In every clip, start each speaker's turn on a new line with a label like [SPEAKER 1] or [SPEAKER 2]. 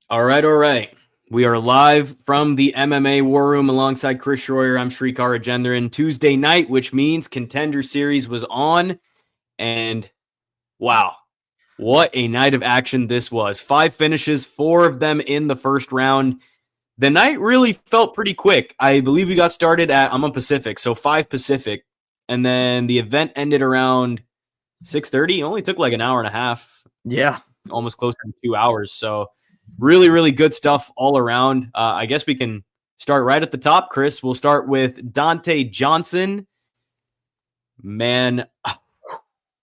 [SPEAKER 1] All right, all right. We are live from the MMA War Room alongside Chris Schroyer. I'm Srikar and Chris. Tuesday night, which means Contender Series was on. And wow, what a night of action this was. 5 finishes, 4 of them in the first round. The night really felt pretty quick. I believe we got started I'm on Pacific, so 5 Pacific. And then the event ended around 6:30. It only took like an hour and a half.
[SPEAKER 2] Yeah.
[SPEAKER 1] Almost close to 2 hours. So really, really good stuff all around. I guess we can start right at the top, Chris. We'll start with Dante Johnson. Man,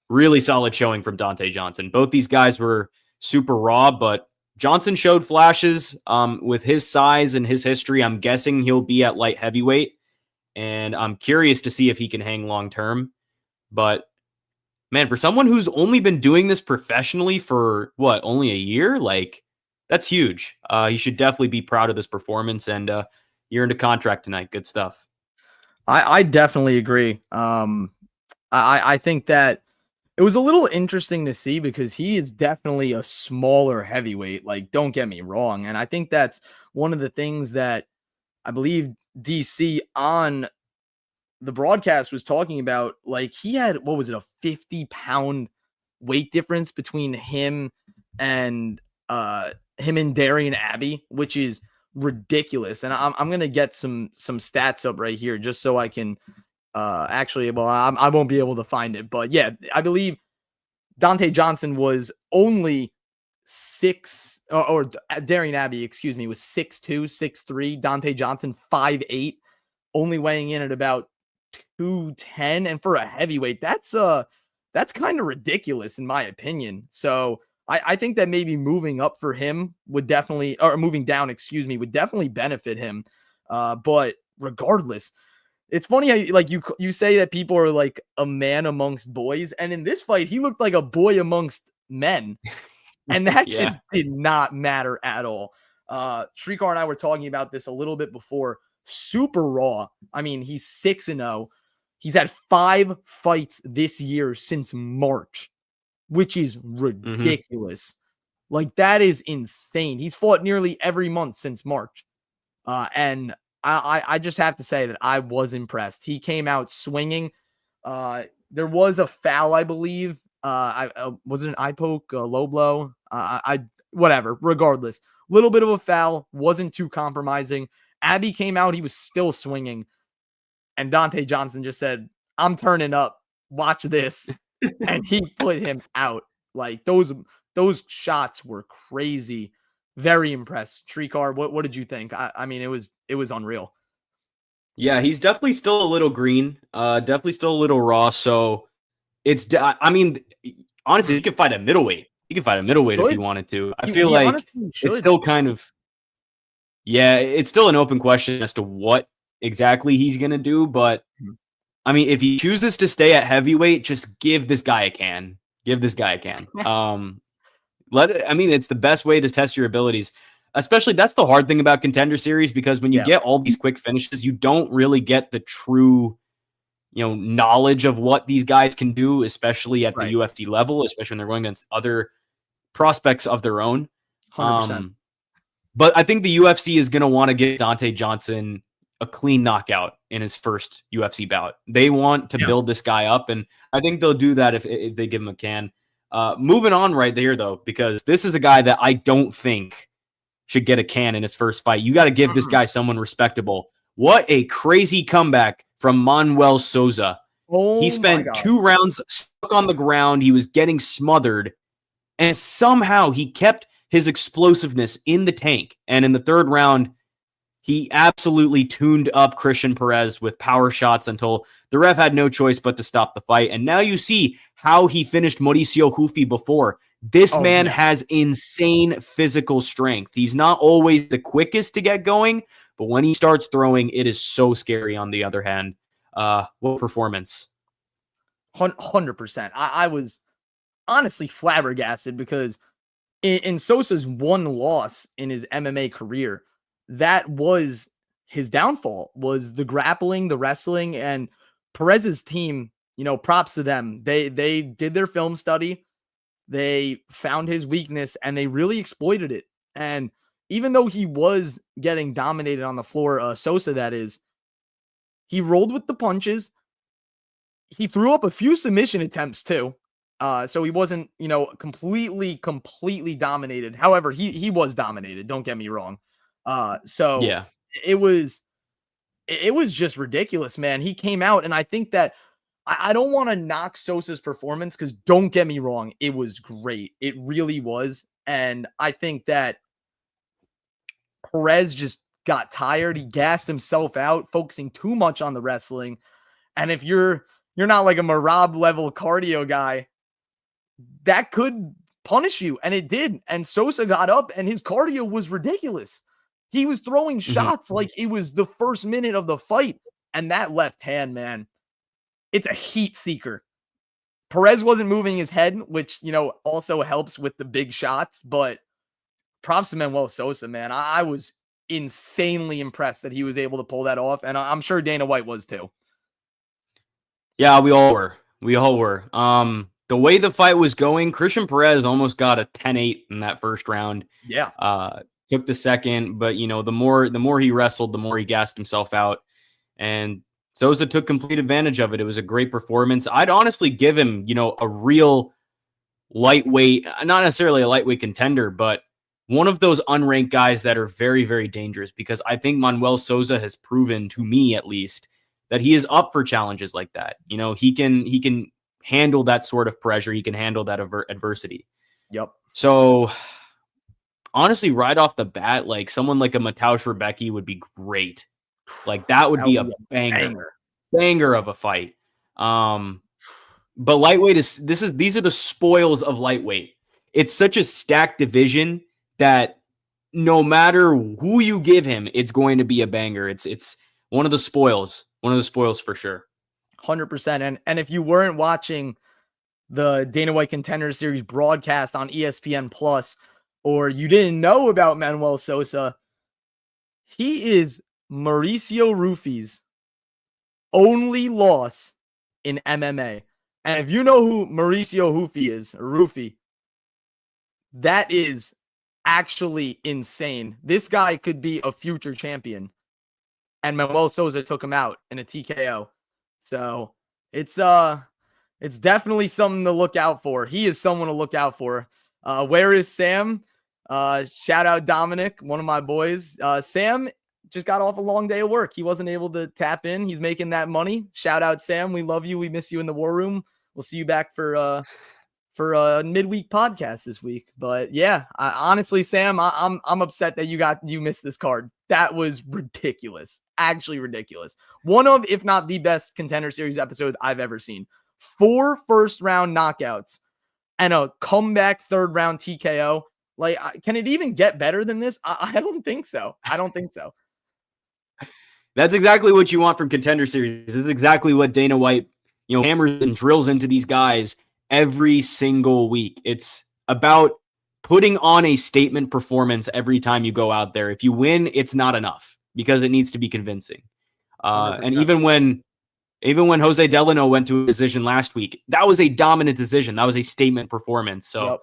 [SPEAKER 1] really solid showing from Dante Johnson. Both these guys were super raw, but Johnson showed flashes with his size and his history. I'm guessing he'll be at light heavyweight, and I'm curious to see if he can hang long term. But man, for someone who's only been doing this professionally for only a year, like that's huge. He should definitely be proud of this performance, and you're into contract tonight. Good stuff.
[SPEAKER 2] I definitely agree. I think that it was a little interesting to see because he is definitely a smaller heavyweight. Like, don't get me wrong. And I think that's one of the things that I believe DC on the broadcast was talking about. Like, he had, what was it, a 50-pound weight difference between him and Darian Abbey, which is ridiculous. And I'm gonna get some stats up right here just so I can I won't be able to find it, but yeah, I believe Dante Johnson was only or Darian Abbey, excuse me, was 6'2", 6'3". Dante Johnson 5'8", only weighing in at about 210. And for a heavyweight, that's kind of ridiculous in my opinion. So I think that maybe moving up for him would definitely, or moving down, excuse me, would definitely benefit him. But regardless, it's funny how you say that people are like a man amongst boys, and in this fight, he looked like a boy amongst men, and that just did not matter at all. Srikar and I were talking about this a little bit before. Super raw. I mean, he's 6-0. He's had 5 fights this year since March, which is ridiculous. Like, that is insane. He's fought nearly every month since March. And I just have to say that I was impressed. He came out swinging. There was a foul, I believe. Was it an eye poke, a low blow? Whatever. Regardless, little bit of a foul, wasn't too compromising. Abbey came out, he was still swinging, and Dante Johnson just said, "I'm turning up. Watch this," and he put him out. Like, those shots were crazy. Very impressed. Srikar, what did you think? I mean, it was unreal.
[SPEAKER 1] Yeah, he's definitely still a little green. Definitely still a little raw. So I mean, honestly, he could fight a middleweight. He could fight a middleweight if he wanted to. I feel like it's still kind of, it's still an open question as to what exactly he's going to do. But I mean, if he chooses to stay at heavyweight, just give this guy a can. Give this guy a can. I mean, it's the best way to test your abilities. Especially, that's the hard thing about Contender Series, because when you get all these quick finishes, you don't really get the true, knowledge of what these guys can do, especially at the UFC level, especially when they're going against other prospects of their own.
[SPEAKER 2] 100%.
[SPEAKER 1] But I think the UFC is going to want to give Dante Johnson a clean knockout in his first UFC bout. They want to build this guy up, and I think they'll do that if they give him a can. Moving on right there, though, because this is a guy that I don't think should get a can in his first fight. You got to give this guy someone respectable. What a crazy comeback from Manuel Souza. He spent 2 rounds stuck on the ground. He was getting smothered, and somehow he kept his explosiveness in the tank. And in the 3rd round, he absolutely tuned up Christian Perez with power shots until the ref had no choice but to stop the fight. And now you see how he finished Mauricio Hufi before. This man has insane physical strength. He's not always the quickest to get going, but when he starts throwing, it is so scary on the other hand. What performance?
[SPEAKER 2] 100%. I was honestly flabbergasted because in Sosa's one loss in his MMA career, that was his downfall, was the grappling, the wrestling, and Perez's team, props to them. They did their film study. They found his weakness and they really exploited it. And even though he was getting dominated on the floor, Sosa, that is, he rolled with the punches. He threw up a few submission attempts too. So he wasn't, completely dominated. However, he was dominated. Don't get me wrong. So
[SPEAKER 1] Yeah.
[SPEAKER 2] it was just ridiculous, man. He came out, and I think that I don't want to knock Sosa's performance, because don't get me wrong, it was great. It really was. And I think that Perez just got tired. He gassed himself out, focusing too much on the wrestling. And if you're not like a Marab level cardio guy, that could punish you. And it did. And Sosa got up, and his cardio was ridiculous. He was throwing shots like it was the first minute of the fight. And that left hand, man, it's a heat seeker. Perez wasn't moving his head, which, also helps with the big shots. But props to Manuel Sosa, man. I was insanely impressed that he was able to pull that off. And I'm sure Dana White was too.
[SPEAKER 1] Yeah, we all were. The way the fight was going, Christian Perez almost got a 10-8 in that first round.
[SPEAKER 2] Yeah.
[SPEAKER 1] Took the second, but the more he wrestled, the more he gassed himself out. And Sosa took complete advantage of it. It was a great performance. I'd honestly give him, a real lightweight, not necessarily a lightweight contender, but one of those unranked guys that are very, very dangerous, because I think Manuel Sosa has proven, to me at least, that he is up for challenges like that. He can handle that sort of pressure. He can handle that adversity.
[SPEAKER 2] Yep.
[SPEAKER 1] So honestly, right off the bat, like someone like a Mateusz Rebecki would be great. Like that would be a banger of a fight. But lightweight these are the spoils of lightweight. It's such a stacked division that no matter who you give him, it's going to be a banger. It's one of the spoils for sure.
[SPEAKER 2] 100%. And if you weren't watching the Dana White Contender Series broadcast on ESPN Plus, or you didn't know about Manuel Sosa, he is Mauricio Rufy's only loss in MMA. And if you know who Mauricio Rufy, that is actually insane. This guy could be a future champion. And Manuel Sosa took him out in a TKO. So it's definitely something to look out for. He is someone to look out for. Where is Sam? Shout out Dominic, one of my boys. Sam just got off a long day of work. He wasn't able to tap in. He's making that money. Shout out Sam. We love you. We miss you in the war room. We'll see you back for a midweek podcast this week. But yeah, honestly, Sam, I'm upset that you missed this card. That was ridiculous. Actually ridiculous. One of, if not the best Contender Series episode I've ever seen. 4 first-round knockouts and a comeback third-round TKO. Like, can it even get better than this? I don't think so.
[SPEAKER 1] That's exactly what you want from Contender Series. This is exactly what Dana White, hammers and drills into these guys every single week. It's about putting on a statement performance every time you go out there. If you win, it's not enough because it needs to be convincing. And even when Jose Delano went to a decision last week, that was a dominant decision. That was a statement performance. So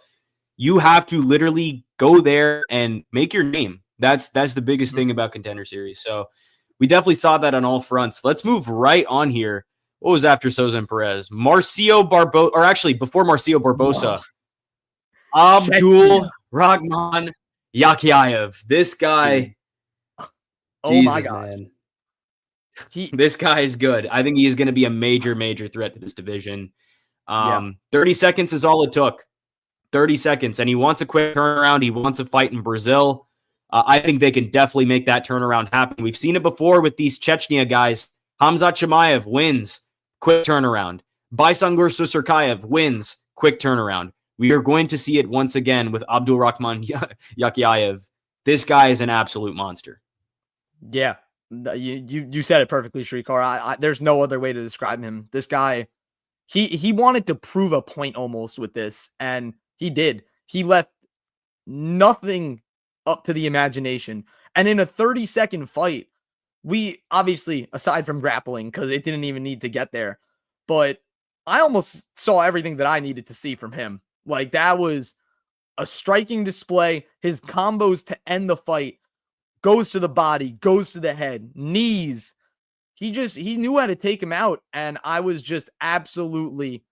[SPEAKER 1] you have to literally go there and make your name. That's the biggest thing about Contender Series. So we definitely saw that on all fronts. Let's move right on here. What was after Sosa and Perez? Marcio Barbosa, or actually before Marcio Barbosa, Abdul Rahman Yakiaev. This guy,
[SPEAKER 2] oh my God,
[SPEAKER 1] man. This guy is good. I think he is going to be a major, major threat to this division. 30 seconds is all it took. 30 seconds. And he wants a quick turnaround. He wants a fight in Brazil. I think they can definitely make that turnaround happen. We've seen it before with these Chechnya guys. Hamzat Chimaev wins, quick turnaround. Baysangur Susarkayev wins, quick turnaround. We are going to see it once again with Abdul Rahman Yakiaev. This guy is an absolute monster.
[SPEAKER 2] Yeah, you said it perfectly, Srikar. There's no other way to describe him. This guy, he wanted to prove a point almost with this, and he did. He left nothing up to the imagination. And in a 30-second fight, we obviously, aside from grappling, because it didn't even need to get there, but I almost saw everything that I needed to see from him. Like, that was a striking display. His combos to end the fight goes to the body, goes to the head, knees. He knew how to take him out, and I was just absolutely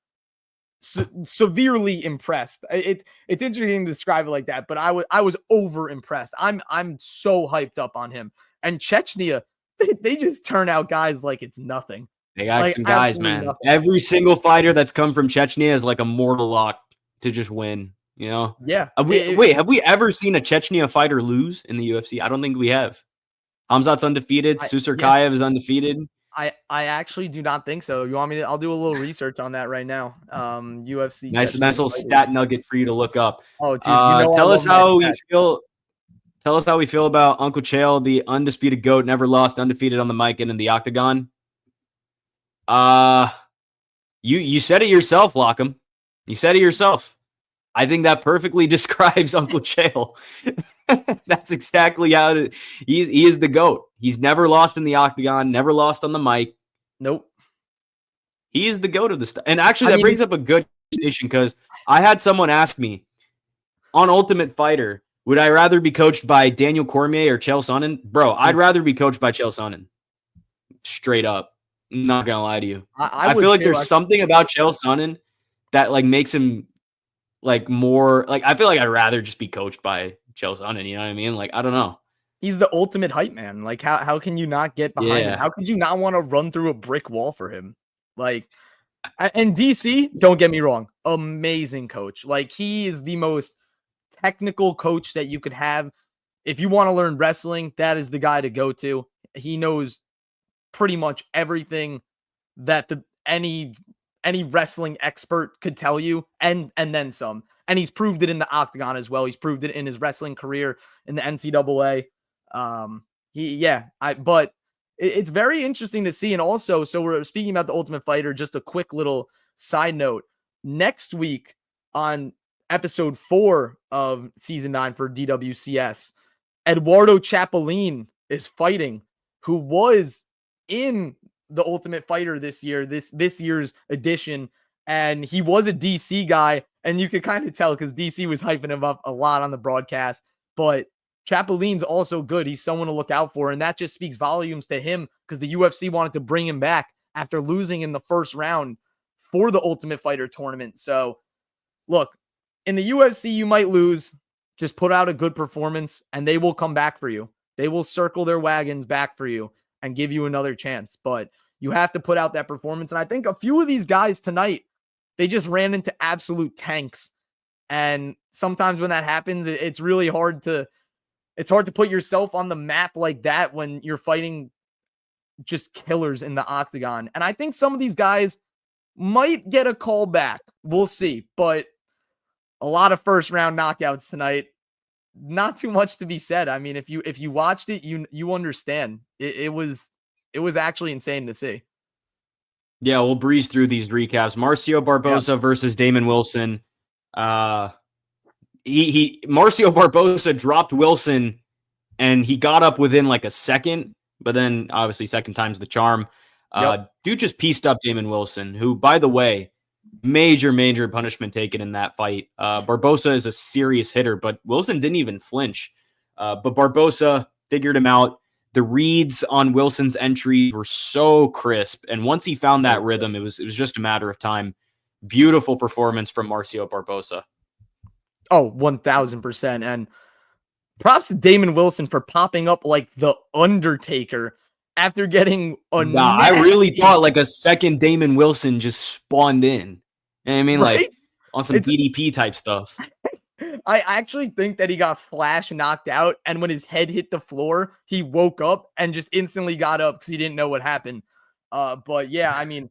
[SPEAKER 2] severely impressed. It's interesting to describe it like that, but I was over impressed. I'm so hyped up on him. And Chechnya, they just turn out guys like it's nothing.
[SPEAKER 1] They got
[SPEAKER 2] like,
[SPEAKER 1] some guys, man.
[SPEAKER 2] Nothing.
[SPEAKER 1] Every single fighter that's come from Chechnya is like a mortal lock to just win. You know?
[SPEAKER 2] Yeah.
[SPEAKER 1] Wait, have we ever seen a Chechnya fighter lose in the UFC? I don't think we have. Hamzat's undefeated. Susurkayev is undefeated.
[SPEAKER 2] I actually do not think so. You want me to? I'll do a little research on that right now. UFC.
[SPEAKER 1] Nice little stat nugget for you to look up.
[SPEAKER 2] Oh, dude,
[SPEAKER 1] tell us how we feel. Tell us how we feel about Uncle Chael, the undisputed GOAT, never lost, undefeated on the mic and in the octagon. You said it yourself, Lockham. You said it yourself. I think that perfectly describes Uncle Chael. That's exactly how he is the GOAT. He's never lost in the octagon, never lost on the mic.
[SPEAKER 2] Nope.
[SPEAKER 1] He is the GOAT of the stuff. And actually, that brings up a good conversation because I had someone ask me on Ultimate Fighter, would I rather be coached by Daniel Cormier or Chael Sonnen? Bro, I'd rather be coached by Chael Sonnen. Straight up. I'm not going to lie to you. I feel like there's something about Chael Sonnen that like makes him like more like I feel like I'd rather just be coached by Chael Sonnen, you know what I mean? Like I don't know.
[SPEAKER 2] He's the ultimate hype man. Like how can you not get behind him? How could you not want to run through a brick wall for him? Like and DC, don't get me wrong, amazing coach. Like he is the most technical coach that you could have. If you want to learn wrestling, that is the guy to go to. He knows pretty much everything that any wrestling expert could tell you and then some. And he's proved it in the octagon as well. He's proved it in his wrestling career in the NCAA. But it's very interesting to see. And also, so we're speaking about the Ultimate Fighter, just a quick little side note. Next week on episode 4 of season 9 for DWCS, Eduardo Chapelin is fighting, who was in the Ultimate Fighter this year, this year's edition, and he was a DC guy, and you could kind of tell because DC was hyping him up a lot on the broadcast, but Chapelin's also good. He's someone to look out for, and that just speaks volumes to him because the UFC wanted to bring him back after losing in the first round for the Ultimate Fighter tournament. So, look, in the UFC, you might lose. Just put out a good performance, and they will come back for you. They will circle their wagons back for you and give you another chance. But you have to put out that performance. And I think a few of these guys tonight, they just ran into absolute tanks. And sometimes when that happens, it's really hard to put yourself on the map like that when you're fighting just killers in the octagon. And I think some of these guys might get a call back. We'll see. But a lot of first round knockouts tonight. Not too much to be said. I mean, if you watched it, you understand. It was actually insane to see.
[SPEAKER 1] Yeah, we'll breeze through these recaps. Marcio Barbosa versus Damon Wilson. Marcio Barbosa dropped Wilson, and he got up within like a second. But then, obviously, second time's the charm. Dude just pieced up Damon Wilson, who, by the way, major punishment taken in that fight. Barbosa is a serious hitter, but Wilson didn't even flinch. But Barbosa figured him out. The reads on Wilson's entry were so crisp, and once he found that rhythm, it was just a matter of time. Beautiful performance from Marcio Barbosa.
[SPEAKER 2] Oh, 1,000%. And props to Damon Wilson for popping up like the Undertaker after getting a
[SPEAKER 1] I really thought like a second Damon Wilson just spawned in. You know what I mean? Right? Like on some DDP type stuff.
[SPEAKER 2] I actually think that he got flash knocked out, and when his head hit the floor, he woke up and just instantly got up because he didn't know what happened. But yeah, I mean,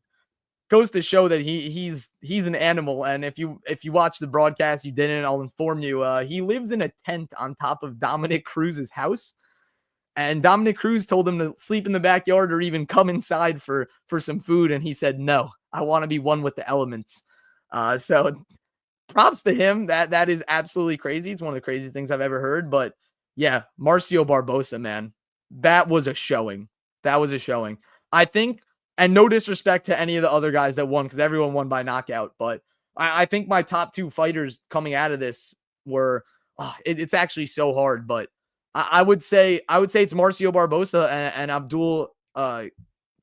[SPEAKER 2] goes to show that he's an animal. And if you watch the broadcast, you didn't, I'll inform you. He lives in a tent on top of Dominic Cruz's house. And Dominic Cruz told him to sleep in the backyard or even come inside for some food. And he said, no, I want to be one with the elements. So props to him. That is absolutely crazy. It's one of the craziest things I've ever heard. But yeah, Marcio Barbosa, man, that was a showing. I think, and no disrespect to any of the other guys that won, because everyone won by knockout. But I think my top 2 fighters coming out of this were it's actually so hard, but I would say it's Marcio Barbosa and Abdul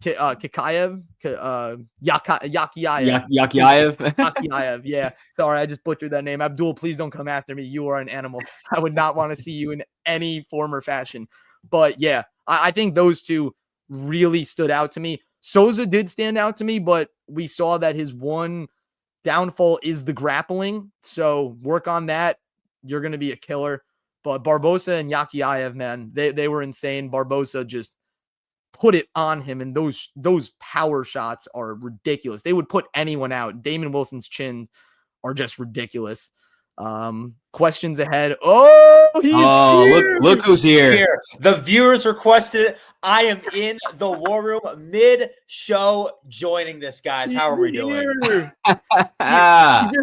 [SPEAKER 2] Kikayev, Yakiayev.
[SPEAKER 1] Yakiayev.
[SPEAKER 2] Yeah. Sorry, I just butchered that name. Abdul, please don't come after me. You are an animal. I would not want to see you in any form or fashion. But yeah, I think those two really stood out to me. Souza did stand out to me, but we saw that his one downfall is the grappling. So work on that. You're going to be a killer. But Barbosa and Yakiayev, man, they were insane. Barbosa just put it on him, and those power shots are ridiculous. They would put anyone out. Damon Wilson's chin are just ridiculous. Questions ahead. Oh, he's here.
[SPEAKER 1] Look who's here.
[SPEAKER 3] The viewers requested it. I am in the war room mid-show joining this, guys. How are we doing?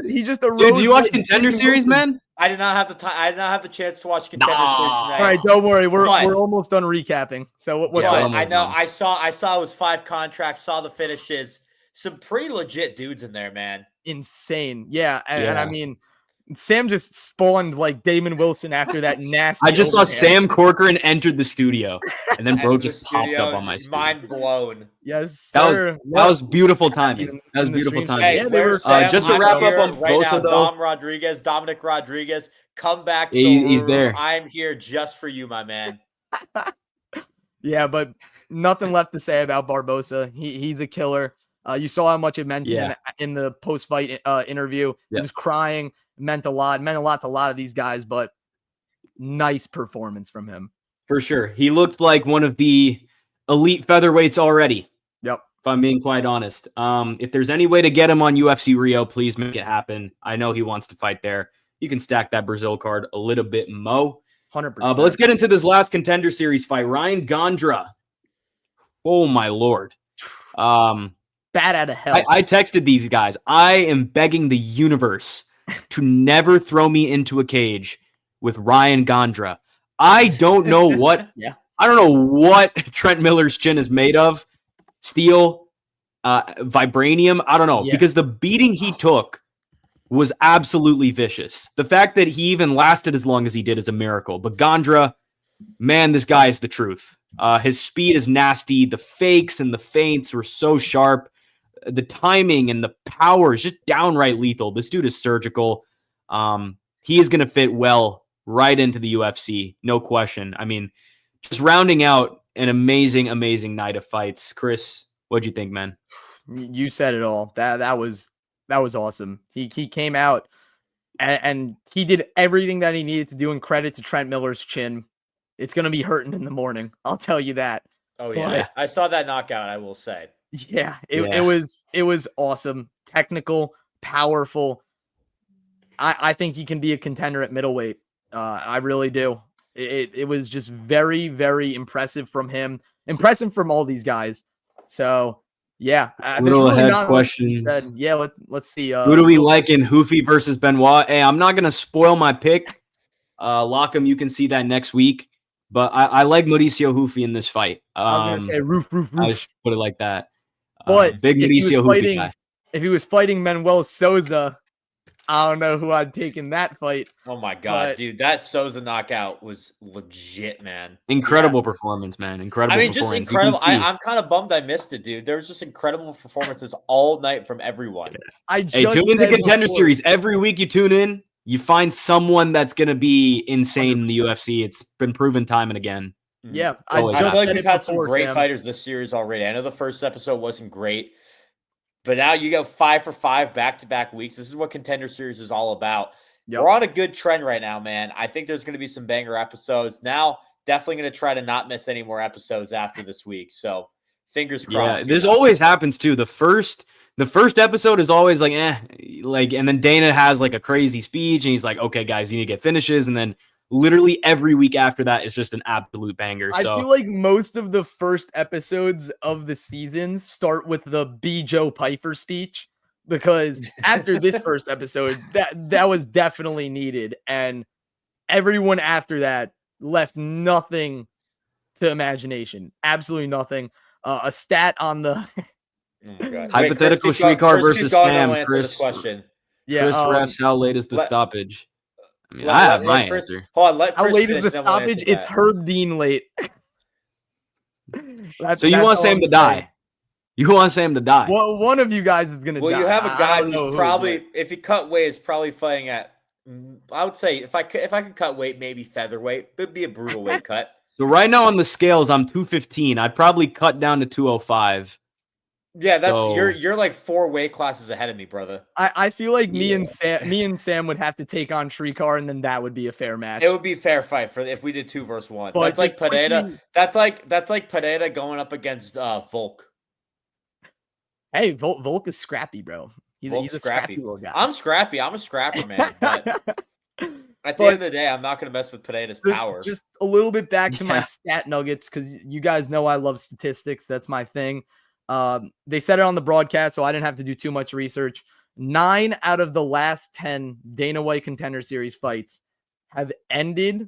[SPEAKER 2] he just arose.
[SPEAKER 1] Dude, do you watch Contender Series, man?
[SPEAKER 3] I did not have the time. I did not have the chance to watch Contender Series.
[SPEAKER 2] All right, don't worry. We're almost done recapping. So what's up?
[SPEAKER 3] I know. I saw it was 5 contracts. Saw the finishes. Some pretty legit dudes in there, man.
[SPEAKER 2] Insane. Yeah, and I mean, Sam just spawned like Damon Wilson after that nasty.
[SPEAKER 1] I just saw Sam Corcoran entered the studio, and then bro just popped up on my screen.
[SPEAKER 3] Mind blown.
[SPEAKER 2] Yes, sir.
[SPEAKER 1] That was beautiful timing. That was beautiful timing.
[SPEAKER 3] Hey,
[SPEAKER 1] just to wrap up on Bosa, though.
[SPEAKER 3] Dominic Rodriguez, come back to
[SPEAKER 1] he's there.
[SPEAKER 3] I'm here just for you, my man.
[SPEAKER 2] Yeah, but nothing left to say about Barbosa. He's a killer. You saw how much it meant to him in the post-fight interview. He was crying. Meant a lot to a lot of these guys, but nice performance from him.
[SPEAKER 1] For sure. He looked like one of the elite featherweights already.
[SPEAKER 2] Yep.
[SPEAKER 1] If I'm being quite honest. If there's any way to get him on UFC Rio, please make it happen. I know he wants to fight there. You can stack that Brazil card a little bit, Mo.
[SPEAKER 2] 100%.
[SPEAKER 1] But let's get into this last Contender Series fight. Ryan Gondra. Oh, my Lord.
[SPEAKER 2] Bad out of hell.
[SPEAKER 1] I texted these guys. I am begging the universe to never throw me into a cage with Ryan Gondra. I don't know what I don't know what Trent Miller's chin is made of. Steel, vibranium, I don't know. Because the beating he took was absolutely vicious. The fact that he even lasted as long as he did is a miracle. But Gondra, man, this guy is the truth. His speed is nasty. The fakes and the feints were so sharp. The timing and the power is just downright lethal. This dude is surgical. He is going to fit well right into the UFC. No question. I mean, just rounding out an amazing, amazing night of fights. Chris, what'd you think, man?
[SPEAKER 2] You said it all. That was awesome. He came out and he did everything that he needed to do, and credit to Trent Miller's chin. It's going to be hurting in the morning. I'll tell you that.
[SPEAKER 3] Oh yeah. I saw that knockout, I will say.
[SPEAKER 2] Yeah, it was awesome, technical, powerful. I think he can be a contender at middleweight. I really do. It was just very, very impressive from him. Impressive from all these guys. So yeah,
[SPEAKER 1] little ahead questions.
[SPEAKER 2] Yeah, let's see.
[SPEAKER 1] Who do we like in Hoofy versus Benoit? Hey, I'm not gonna spoil my pick. Lockham, you can see that next week. But I like Mauricio Hoofy in this fight.
[SPEAKER 2] I was gonna say roof.
[SPEAKER 1] I just put it like that.
[SPEAKER 2] But
[SPEAKER 1] big Mauricio Hoofy guy.
[SPEAKER 2] If he was fighting Manuel Souza, I don't know who I'd take in that fight.
[SPEAKER 3] Oh my god, dude, that Souza knockout was legit, man.
[SPEAKER 1] Incredible performance, man. Incredible.
[SPEAKER 3] I mean, just incredible. I'm kind of bummed I missed it, dude. There was just incredible performances all night from everyone.
[SPEAKER 1] Hey, tune into Contender Series every week. You tune in, you find someone that's gonna be insane in the UFC. It's been proven time and again.
[SPEAKER 2] Yeah,
[SPEAKER 3] I feel like we've had some great fighters this series already. I know the first episode wasn't great, but now you go 5 for 5 back-to-back weeks. This is what Contender Series is all about. We're on a good trend right now, man. I think there's going to be some banger episodes. Now, definitely going to try to not miss any more episodes after this week. So, fingers crossed.
[SPEAKER 1] Yeah, this always happens too. The first episode is always like, and then Dana has like a crazy speech, and he's like, "Okay, guys, you need to get finishes," and then literally every week after that is just an absolute banger. So
[SPEAKER 2] I feel like most of the first episodes of the seasons start with the B. Joe Pyfer speech, because after this first episode, that was definitely needed. And everyone after that left nothing to imagination. Absolutely nothing. A stat on the
[SPEAKER 1] hypothetical Srikar versus Sam. Chris,
[SPEAKER 3] question.
[SPEAKER 1] Chris refs, how late is the stoppage? I mean, I have my answer.
[SPEAKER 3] Hold on, let
[SPEAKER 2] How
[SPEAKER 3] Chris
[SPEAKER 2] late
[SPEAKER 3] finish,
[SPEAKER 2] is the stoppage? It's Herb Dean late.
[SPEAKER 1] So you want Sam to die? You want Sam to die?
[SPEAKER 2] Well, one of you guys is gonna die.
[SPEAKER 3] Well, you have a guy who's probably,
[SPEAKER 2] but...
[SPEAKER 3] if he cut weight, is probably fighting at. I would say if I could cut weight, maybe featherweight. It'd be a brutal weight cut.
[SPEAKER 1] So right now on the scales, I'm 215. I'd probably cut down to 205.
[SPEAKER 3] Yeah, that's you're like 4 weight classes ahead of me, brother.
[SPEAKER 2] I feel like me and Sam would have to take on Srikar, and then that would be a fair match.
[SPEAKER 3] It would be a fair fight if we did 2 versus 1. But that's like Pineda. That's like Pineda going up against Volk.
[SPEAKER 2] Hey, Volk is scrappy, bro. He's a scrappy little guy.
[SPEAKER 3] I'm scrappy. I'm a scrapper, man. But at the end of the day, I'm not going to mess with Pineda's power.
[SPEAKER 2] Just a little bit back to my stat nuggets, because you guys know I love statistics. That's my thing. They said it on the broadcast, so I didn't have to do too much research. 9 out of the last 10 Dana White Contender Series fights have ended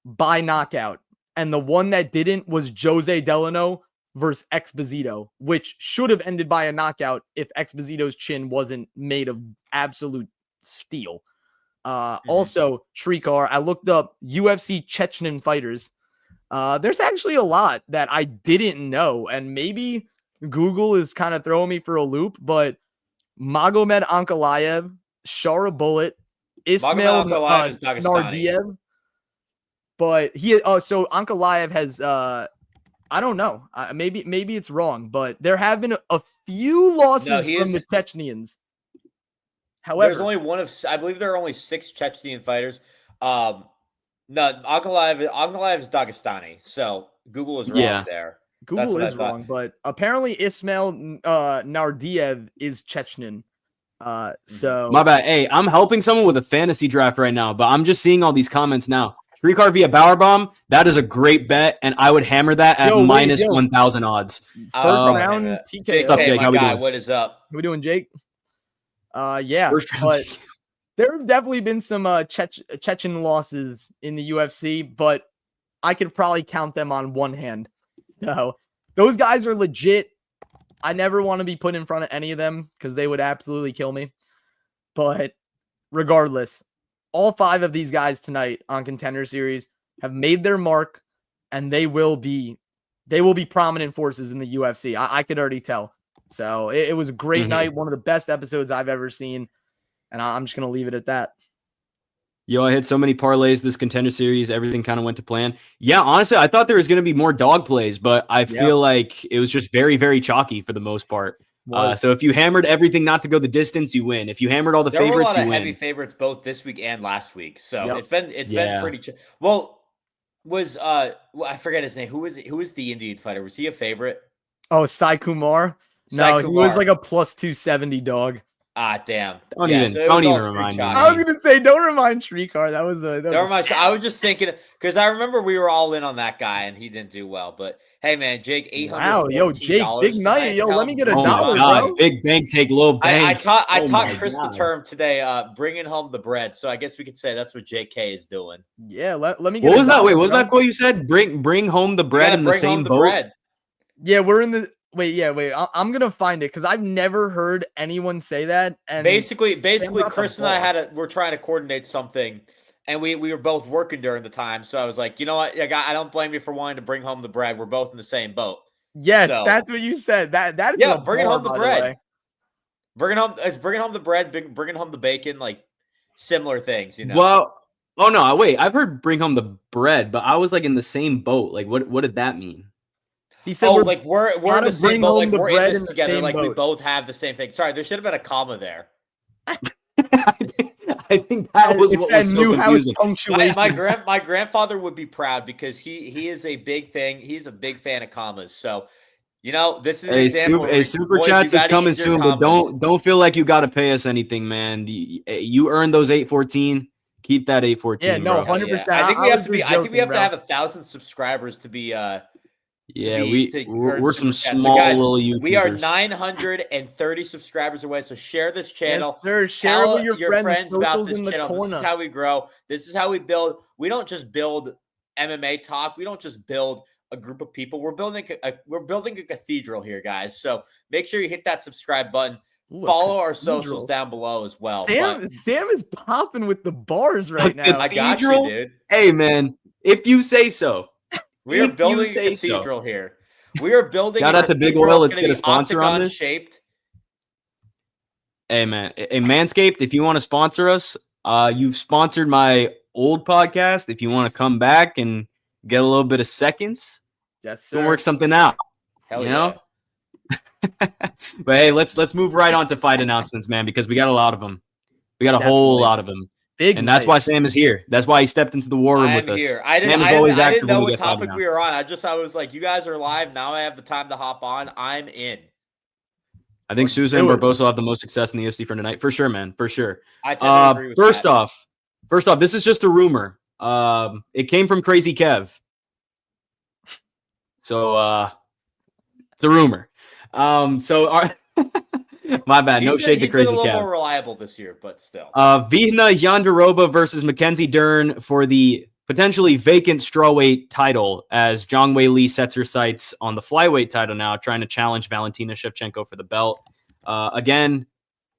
[SPEAKER 2] by knockout. And the one that didn't was Jose Delano versus Exposito, which should have ended by a knockout if Exposito's chin wasn't made of absolute steel. Also, Srikar, I looked up UFC Chechen fighters. There's actually a lot that I didn't know, and maybe Google is kind of throwing me for a loop, but Magomed Ankalaev, Shara Bullet, Ismail Nardiev, but so Ankalaev has I don't know. Maybe it's wrong, but there have been a few losses from the Chechenians. However,
[SPEAKER 3] there's only I believe there are only 6 Chechnyan fighters. No, Ankalaev is Dagestani, so Google is wrong there.
[SPEAKER 2] Google is wrong, but apparently Ismail Nardiev is Chechen. So
[SPEAKER 1] my bad. Hey, I'm helping someone with a fantasy draft right now, but I'm just seeing all these comments now. Srikar via Bauer Bomb, that is a great bet, and I would hammer that at minus 1,000 odds.
[SPEAKER 2] First round TK.
[SPEAKER 3] What's up, Jake? How we doing? What is up?
[SPEAKER 2] How we doing, Jake? Yeah, but there have definitely been some Chechen losses in the UFC, but I could probably count them on one hand. So those guys are legit. I never want to be put in front of any of them because they would absolutely kill me. But regardless, all 5 of these guys tonight on Contender Series have made their mark, and they will be prominent forces in the UFC. I could already tell. So it was a great night, one of the best episodes I've ever seen, and I'm just gonna leave it at that.
[SPEAKER 1] Yo, I hit so many parlays this Contender Series. Everything kind of went to plan. Yeah, honestly, I thought there was going to be more dog plays, but I feel like it was just very, very chalky for the most part. So if you hammered everything not to go the distance, you win. If you hammered all the favorites, you win.
[SPEAKER 3] There were a lot of heavy favorites both this week and last week. So it's been pretty well. Was I forget his name? Who was the Indian fighter? Was he a favorite?
[SPEAKER 2] Oh, Sai Kumar. No, he was like a plus 270 dog.
[SPEAKER 3] Ah, damn.
[SPEAKER 1] Don't even remind me.
[SPEAKER 2] I was going to say, don't remind Srikar. That was
[SPEAKER 3] I was just thinking, because I remember we were all in on that guy, and he didn't do well. But, hey, man, Jake, $800.
[SPEAKER 2] Wow, yo, Jake, big night. Yo, let me get $1, bro.
[SPEAKER 1] Big bank, take low bank.
[SPEAKER 3] I taught Chris the term today, bringing home the bread. So I guess we could say that's what JK is doing.
[SPEAKER 2] Yeah, let me get
[SPEAKER 1] What was that? Wait, what was that quote you said? Bring home the bread in the same boat? Bread.
[SPEAKER 2] Yeah, we're in the... Wait. I'm gonna find it because I've never heard anyone say that. And
[SPEAKER 3] basically, Chris and I we're trying to coordinate something, and we were both working during the time. So I was like, you know what, I don't blame you for wanting to bring home the bread. We're both in the same boat.
[SPEAKER 2] Yes, that's what you said. That is
[SPEAKER 3] bringing home the bread. Bringing home the bread, bringing home the bacon, like similar things. You know.
[SPEAKER 1] Well, oh no, wait. I've heard bring home the bread, but I was like in the same boat. Like, what did that mean?
[SPEAKER 3] He said, we're in the same boat, like we're in this together, like we both have the same thing. Sorry, there should have been a comma there.
[SPEAKER 1] I think that was what was so confusing.
[SPEAKER 3] My grandfather would be proud because he is a big thing. He's a big fan of commas. So, this is an example.
[SPEAKER 1] Super chats is coming soon, but don't feel like you got to pay us anything, man. You earned those 814. Keep that 814.
[SPEAKER 2] Yeah, no, 100%.
[SPEAKER 3] I think we have to have 1,000 subscribers to be.
[SPEAKER 1] We're some small little YouTubers.
[SPEAKER 3] We are 930 subscribers away. So share this channel.
[SPEAKER 2] Yes, share it with
[SPEAKER 3] your friends about this channel. This is how we grow. This is how we build. We don't just build MMA talk. We don't just build a group of people. We're building a cathedral here, guys. So make sure you hit that subscribe button. Follow our socials down below as well.
[SPEAKER 2] Sam is popping with the bars right now.
[SPEAKER 3] I got you, dude.
[SPEAKER 1] Hey, man, if you say so.
[SPEAKER 3] We are building a cathedral here. We are building.
[SPEAKER 1] Shout out to Big Oil. Let's get a sponsor on this.
[SPEAKER 3] Shaped.
[SPEAKER 1] Hey, man. Hey, Manscaped, if you want to sponsor us, you've sponsored my old podcast. If you want to come back and get a little bit of seconds,
[SPEAKER 2] yes, sir.
[SPEAKER 1] We'll work something out.
[SPEAKER 3] Hell yeah.
[SPEAKER 1] But hey, let's move right on to fight announcements, man, because we got a lot of them. We got a whole lot of them. And that's why Sam is here. That's why he stepped into the war room with us.
[SPEAKER 3] I didn't know what topic we were on. I was like, you guys are live. Now I have the time to hop on. I'm in.
[SPEAKER 1] I think Sousa and Barbosa will have the most success in the UFC for tonight. For sure, man. For sure.
[SPEAKER 3] I totally agree with
[SPEAKER 1] First off, this is just a rumor. It came from Crazy Kev. So it's a rumor. My bad. No shade to Crazy Kev. He's been a
[SPEAKER 3] little more reliable this year, but still.
[SPEAKER 1] Vihna Jandiroba versus Mackenzie Dern for the potentially vacant strawweight title, as Zhang WEILI sets her sights on the flyweight title now, trying to challenge Valentina Shevchenko for the belt. Again,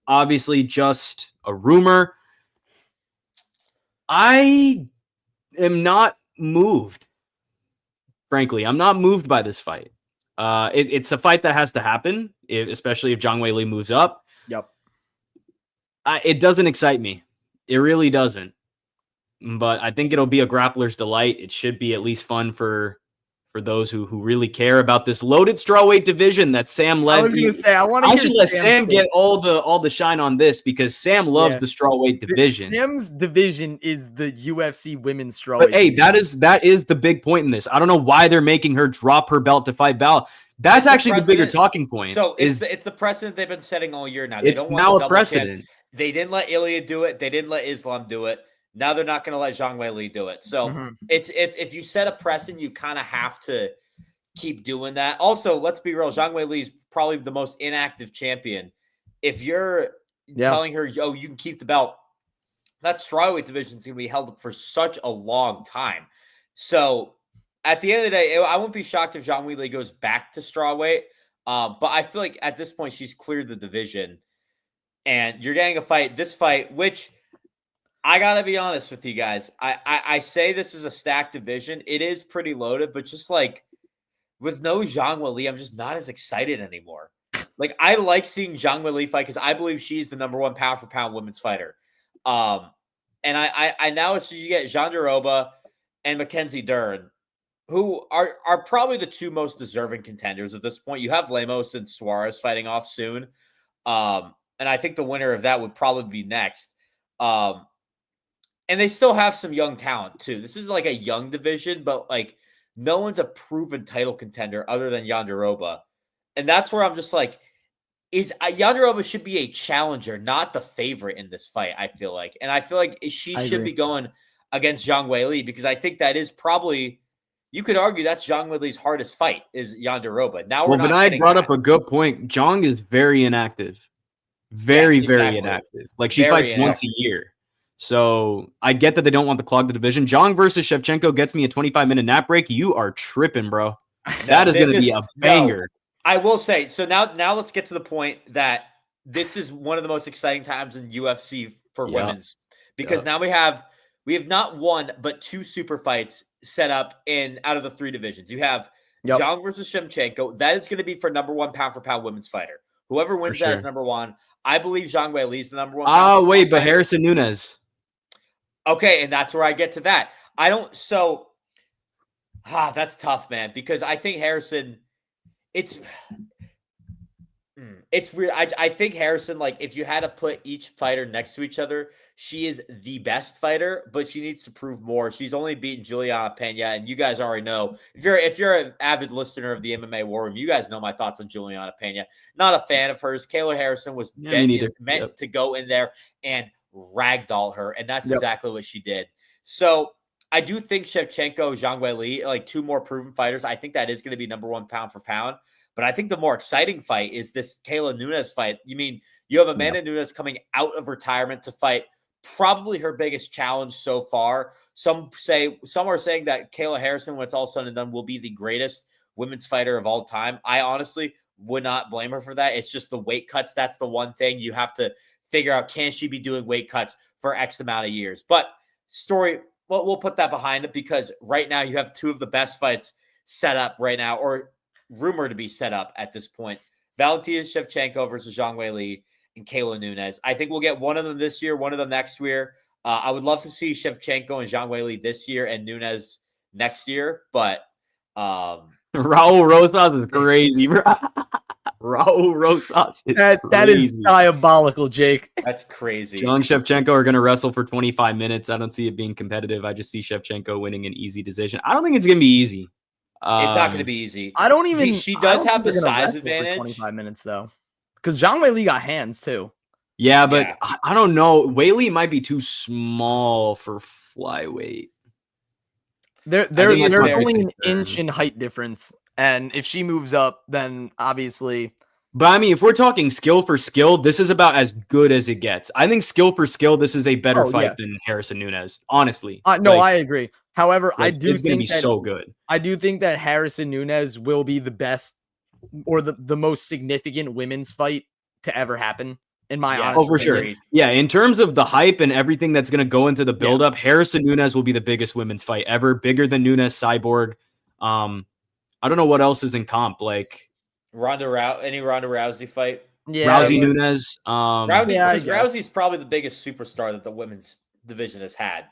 [SPEAKER 1] obviously just a rumor. I am not moved. Frankly, I'm not moved by this fight. It's a fight that has to happen, especially if Zhang WEILI moves up.
[SPEAKER 2] Yep.
[SPEAKER 1] It doesn't excite me. It really doesn't. But I think it'll be a grappler's delight. It should be at least fun for those who really care about this loaded strawweight division that Sam led.
[SPEAKER 2] I was going to say, I
[SPEAKER 1] should let Sam get all the shine on this, because Sam loves the strawweight division.
[SPEAKER 2] Sam's division is the UFC women's strawweight.
[SPEAKER 1] But hey, that is the big point in this. I don't know why they're making her drop her belt to fight Val. That's actually the bigger talking point.
[SPEAKER 3] So it's the precedent they've been setting all year now.
[SPEAKER 1] It's now a precedent.
[SPEAKER 3] They didn't let Ilya do it. They didn't let Islam do it. Now they're not going to let Zhang WEILI do it. So it's if you set a precedent, you kind of have to keep doing that. Also, let's be real. Zhang WEILI is probably the most inactive champion. If you're telling her, yo, you can keep the belt, that strawweight division is going to be held up for such a long time. So at the end of the day, I won't be shocked if Zhang WEILI goes back to strawweight. But I feel like at this point, she's cleared the division. And you're getting this fight, which I got to be honest with you guys. I say this is a stacked division. It is pretty loaded, but just like with no Zhang WEILI, I'm just not as excited anymore. Like, I like seeing Zhang WEILI fight because I believe she's the number one pound for pound women's fighter. And I now see you get Jandiroba and Mackenzie Dern, who are probably the two most deserving contenders at this point. You have Lemos and Suarez fighting off soon. And I think the winner of that would probably be next. And they still have some young talent too. This is like a young division, but like no one's a proven title contender other than Jandiroba. And that's where I'm just like, Jandiroba should be a challenger, not the favorite in this fight, I feel like. And I feel like she should be going against Zhang WEILI, because I think that is probably, you could argue that's Zhang WEILI's hardest fight is Jandiroba. Now we're
[SPEAKER 1] Vinay brought up a good point. Zhang is very inactive. Very inactive. Like, she fights once a year. So I get that they don't want to clog the division. Zhang versus Shevchenko gets me a 25-minute nap break. You are tripping, bro. That is going to be a banger.
[SPEAKER 3] No, I will say, so now let's get to the point that this is one of the most exciting times in UFC for women's, because now we have not one, but two super fights set up out of the three divisions. You have Zhang versus Shevchenko. That is going to be for number one pound for pound women's fighter. Whoever wins that is number one. I believe Zhang WEILI is the number one.
[SPEAKER 1] Oh, wait, but Harrison Nunes.
[SPEAKER 3] Okay, and that's where I get to that. That's tough, man, because I think Harrison, it's weird. I think Harrison, like, if you had to put each fighter next to each other, she is the best fighter, but she needs to prove more. She's only beaten Juliana Pena, and you guys already know. If you're an avid listener of the MMA War Room, you guys know my thoughts on Juliana Pena. Not a fan of hers. Kayla Harrison was meant to go in there and ragdoll her, and that's exactly what she did. So I do think Shevchenko, Zhang WEILI, like two more proven fighters, I think that is going to be number one pound for pound. But I think the more exciting fight is this Kayla Nunes fight. You have Amanda Nunes coming out of retirement to fight probably her biggest challenge so far. Some are saying that Kayla Harrison, when it's all said and done, will be the greatest women's fighter of all time. I honestly would not blame her for that. It's just the weight cuts. That's the one thing you have to figure out. Can she be doing weight cuts for X amount of years? But we'll put that behind it because right now you have two of the best fights set up right now, or rumored to be set up at this point. Valentina Shevchenko versus Zhang Weili and Kayla Nunes. I think we'll get one of them this year, one of them next year. I would love to see Shevchenko and Zhang Weili this year and Nunes next year, but
[SPEAKER 1] Raul Rosas is crazy, bro. Raul Rosas is
[SPEAKER 2] that is diabolical, Jake.
[SPEAKER 3] That's crazy.
[SPEAKER 1] Zhang Shevchenko are going to wrestle for 25 minutes. I don't see it being competitive. I just see Shevchenko winning an easy decision. I don't think it's going to be easy.
[SPEAKER 3] It's not going to be easy.
[SPEAKER 2] I don't even.
[SPEAKER 3] She does have the size advantage.
[SPEAKER 2] 25 minutes though, because Zhang Weili got hands too.
[SPEAKER 1] Yeah, but I don't know. Weili might be too small for flyweight.
[SPEAKER 2] There's only an inch in height difference, and if she moves up, then obviously.
[SPEAKER 1] But I mean, if we're talking skill for skill, this is about as good as it gets. I think skill for skill, this is a better fight than Harrison Nunes. Honestly,
[SPEAKER 2] no, I agree. However, I do
[SPEAKER 1] it's going to be so good.
[SPEAKER 2] I do think that Harrison Nunes will be the best or the most significant women's fight to ever happen. In my honest
[SPEAKER 1] for sure. Yeah, in terms of the hype and everything that's going to go into the build-up, Harrison Nunes will be the biggest women's fight ever, bigger than Nunes, Cyborg. I don't know what else is in comp, like
[SPEAKER 3] Ronda Rousey fight.
[SPEAKER 2] Yeah,
[SPEAKER 1] Rousey Nunes.
[SPEAKER 3] Rousey's probably the biggest superstar that the women's division has had.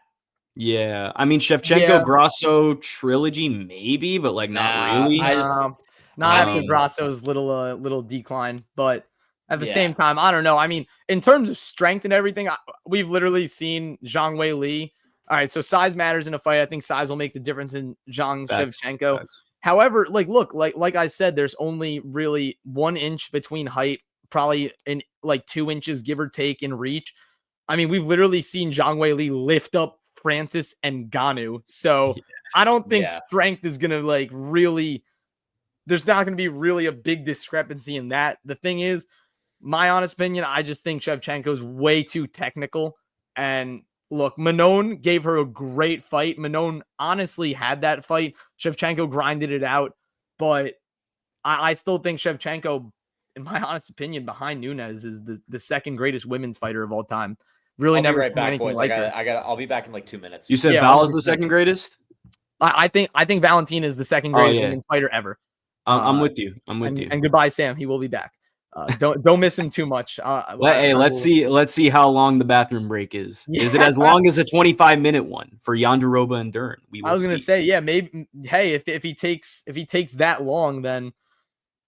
[SPEAKER 1] Yeah, I mean Shevchenko Grasso trilogy maybe, but like not really.
[SPEAKER 2] Not after Grasso's little decline, but at the same time, I don't know. I mean, in terms of strength and everything, we've literally seen Zhang Weili. All right, so size matters in a fight. I think size will make the difference in Zhang Shevchenko. However, like I said, there's only really 1 inch between height, probably in like 2 inches, give or take, in reach. I mean, we've literally seen Zhang Weili lift up Francis Ngannou. So I don't think strength is gonna like really. There's not gonna be really a big discrepancy in that. The thing is, my honest opinion, I just think Shevchenko's way too technical. And look, Manon gave her a great fight. Manon honestly had that fight. Shevchenko grinded it out. But I still think Shevchenko, in my honest opinion, behind Nunes, is the second greatest women's fighter of all time. Really
[SPEAKER 3] I'll
[SPEAKER 2] never
[SPEAKER 3] be right back, boys.
[SPEAKER 2] Like
[SPEAKER 3] I'll be back in like 2 minutes.
[SPEAKER 1] You said Val is the second greatest?
[SPEAKER 2] I think Valentina is the second greatest women's fighter ever.
[SPEAKER 1] I'm with you. You.
[SPEAKER 2] And goodbye, Sam. He will be back. Don't miss him too much.
[SPEAKER 1] Let's see how long the bathroom break is. Yeah. Is it as long as a 25-minute one for Yonderoba and Dern?
[SPEAKER 2] I was gonna say, maybe. Hey, if he takes that long, then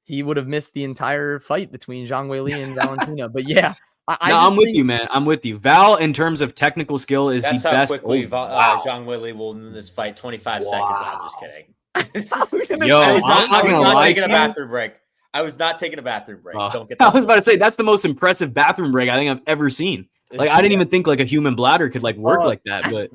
[SPEAKER 2] he would have missed the entire fight between Zhang Weili and Valentina. But yeah,
[SPEAKER 1] I'm with you, man. I'm with you. Val, in terms of technical skill, is the best.
[SPEAKER 3] That's how quickly Zhang Weili will win this fight. 25 seconds. I'm just kidding.
[SPEAKER 1] I'm not
[SPEAKER 3] taking a bathroom break. I was not taking a bathroom break. Don't get that.
[SPEAKER 1] I was about to say that's the most impressive bathroom break I think I've ever seen. Like I didn't even think like a human bladder could like work like that. But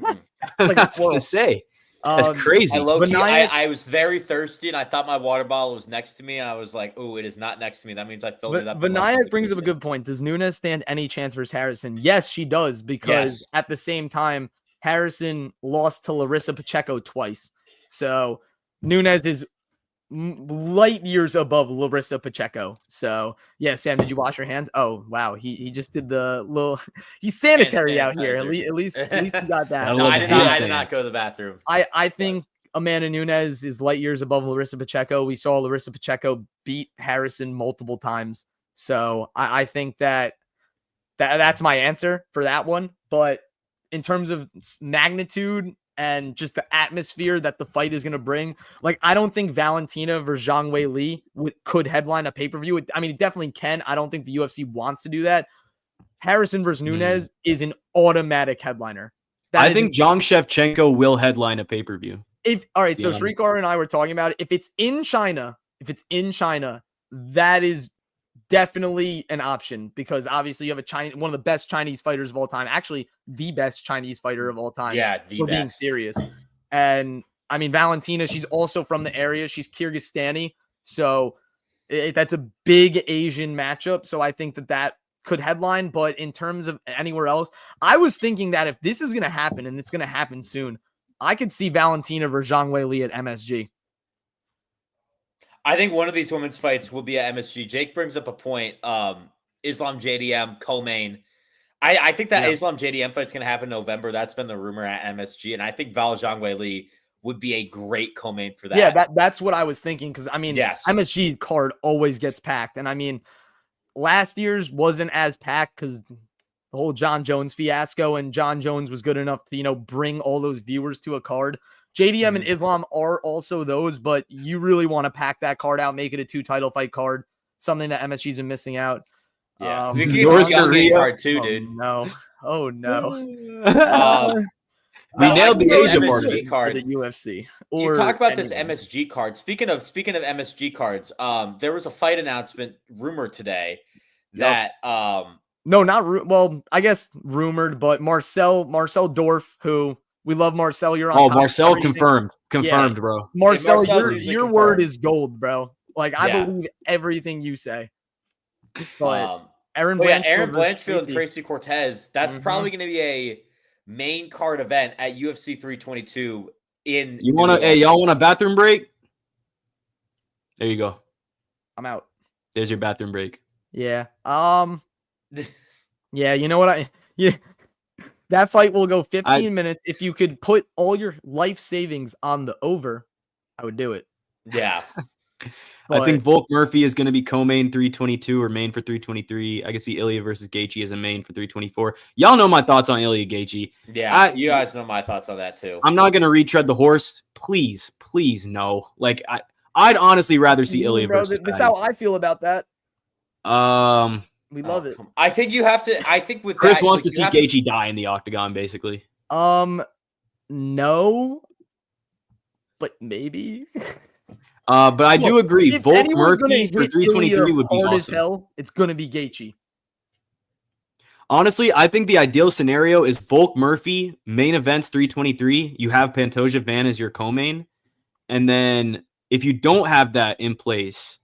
[SPEAKER 1] I was gonna say that's crazy.
[SPEAKER 3] I was very thirsty and I thought my water bottle was next to me and I was like, "Oh, it is not next to me." That means I filled it up.
[SPEAKER 2] Vinayak brings up a good point. Does Nunes stand any chance versus Harrison? Yes, she does, because at the same time, Harrison lost to Larissa Pacheco twice. So Nunes is light years above Larissa Pacheco. So yeah, Sam, did you wash your hands? Oh wow, he just did the little. He's sanitary out here. At least he got that.
[SPEAKER 3] No, I did not go to the bathroom.
[SPEAKER 2] I think Amanda Nunes is light years above Larissa Pacheco. We saw Larissa Pacheco beat Harrison multiple times. So I think that's my answer for that one. But in terms of magnitude and just the atmosphere that the fight is going to bring, like, I don't think Valentina versus Zhang Weili could headline a pay-per-view. I mean, it definitely can. I don't think the UFC wants to do that. Harrison versus Nunes is an automatic headliner.
[SPEAKER 1] I think Zhang Shevchenko will headline a pay-per-view.
[SPEAKER 2] All right, so Srikar and I were talking about it. If it's in China, that is definitely an option, because obviously you have one of the best Chinese fighters of all time, actually the best Chinese fighter of all time.
[SPEAKER 3] Yeah,
[SPEAKER 2] being serious. And I mean, Valentina, she's also from the area. She's Kyrgyzstani, so that's a big Asian matchup. So I think that could headline. But in terms of anywhere else, I was thinking that if this is going to happen, and it's going to happen soon, I could see Valentina versus Zhang Weili at MSG.
[SPEAKER 3] I think one of these women's fights will be at MSG. Jake brings up a point. Islam JDM co-main. I think that Islam JDM fight's going to happen in November. That's been the rumor at MSG, and I think Zhang WEILI would be a great co-main for that.
[SPEAKER 2] Yeah, that's what I was thinking, because I mean, MSG card always gets packed, and I mean, last year's wasn't as packed because the whole John Jones fiasco, and John Jones was good enough to bring all those viewers to a card. JDM and Islam are also those, but you really want to pack that card out, make it a 2 title fight card, something that MSG's been missing out.
[SPEAKER 3] Yeah, we can get a Young Game card too, dude.
[SPEAKER 2] Oh no.
[SPEAKER 1] We nailed the Asia
[SPEAKER 3] MSG card.
[SPEAKER 2] The UFC.
[SPEAKER 3] You talk about this MSG card. Speaking of MSG cards, there was a fight announcement rumored today that
[SPEAKER 2] no, not well, I guess rumored, but Marcel Dorf, who we love. Marcel, you're on.
[SPEAKER 1] Marcel confirmed, bro.
[SPEAKER 2] Marcel, your word is gold, bro. Like I believe everything you say. But Aaron
[SPEAKER 3] Blanchfield and Tracy Cortez, that's probably going to be a main card event at UFC 322 in
[SPEAKER 1] y'all want a bathroom break? There you go.
[SPEAKER 2] I'm out.
[SPEAKER 1] There's your bathroom break.
[SPEAKER 2] Yeah. Yeah, you know what that fight will go 15 minutes. If you could put all your life savings on the over, I would do it.
[SPEAKER 3] Yeah.
[SPEAKER 1] I think Volk Murphy is going to be co-main 322 or main for 323. I can see Ilya versus Gaethje as a main for 324. Y'all know my thoughts on Ilya Gaethje.
[SPEAKER 3] Yeah, you guys know my thoughts on that too.
[SPEAKER 1] I'm not going to retread the horse. Please, no. Like I'd honestly rather see Ilya versus.
[SPEAKER 2] This is how I feel about that. We love it.
[SPEAKER 3] I think you have to. I think with
[SPEAKER 1] Chris wants to see Gaethje die in the octagon, basically.
[SPEAKER 2] No, but maybe.
[SPEAKER 1] But I do agree. Volk Murphy for 323 would be awesome.
[SPEAKER 2] As hell, it's going to be Gaethje.
[SPEAKER 1] Honestly, I think the ideal scenario is Volk Murphy, main events 323. You have Pantoja Van as your co-main. And then if you don't have that in place,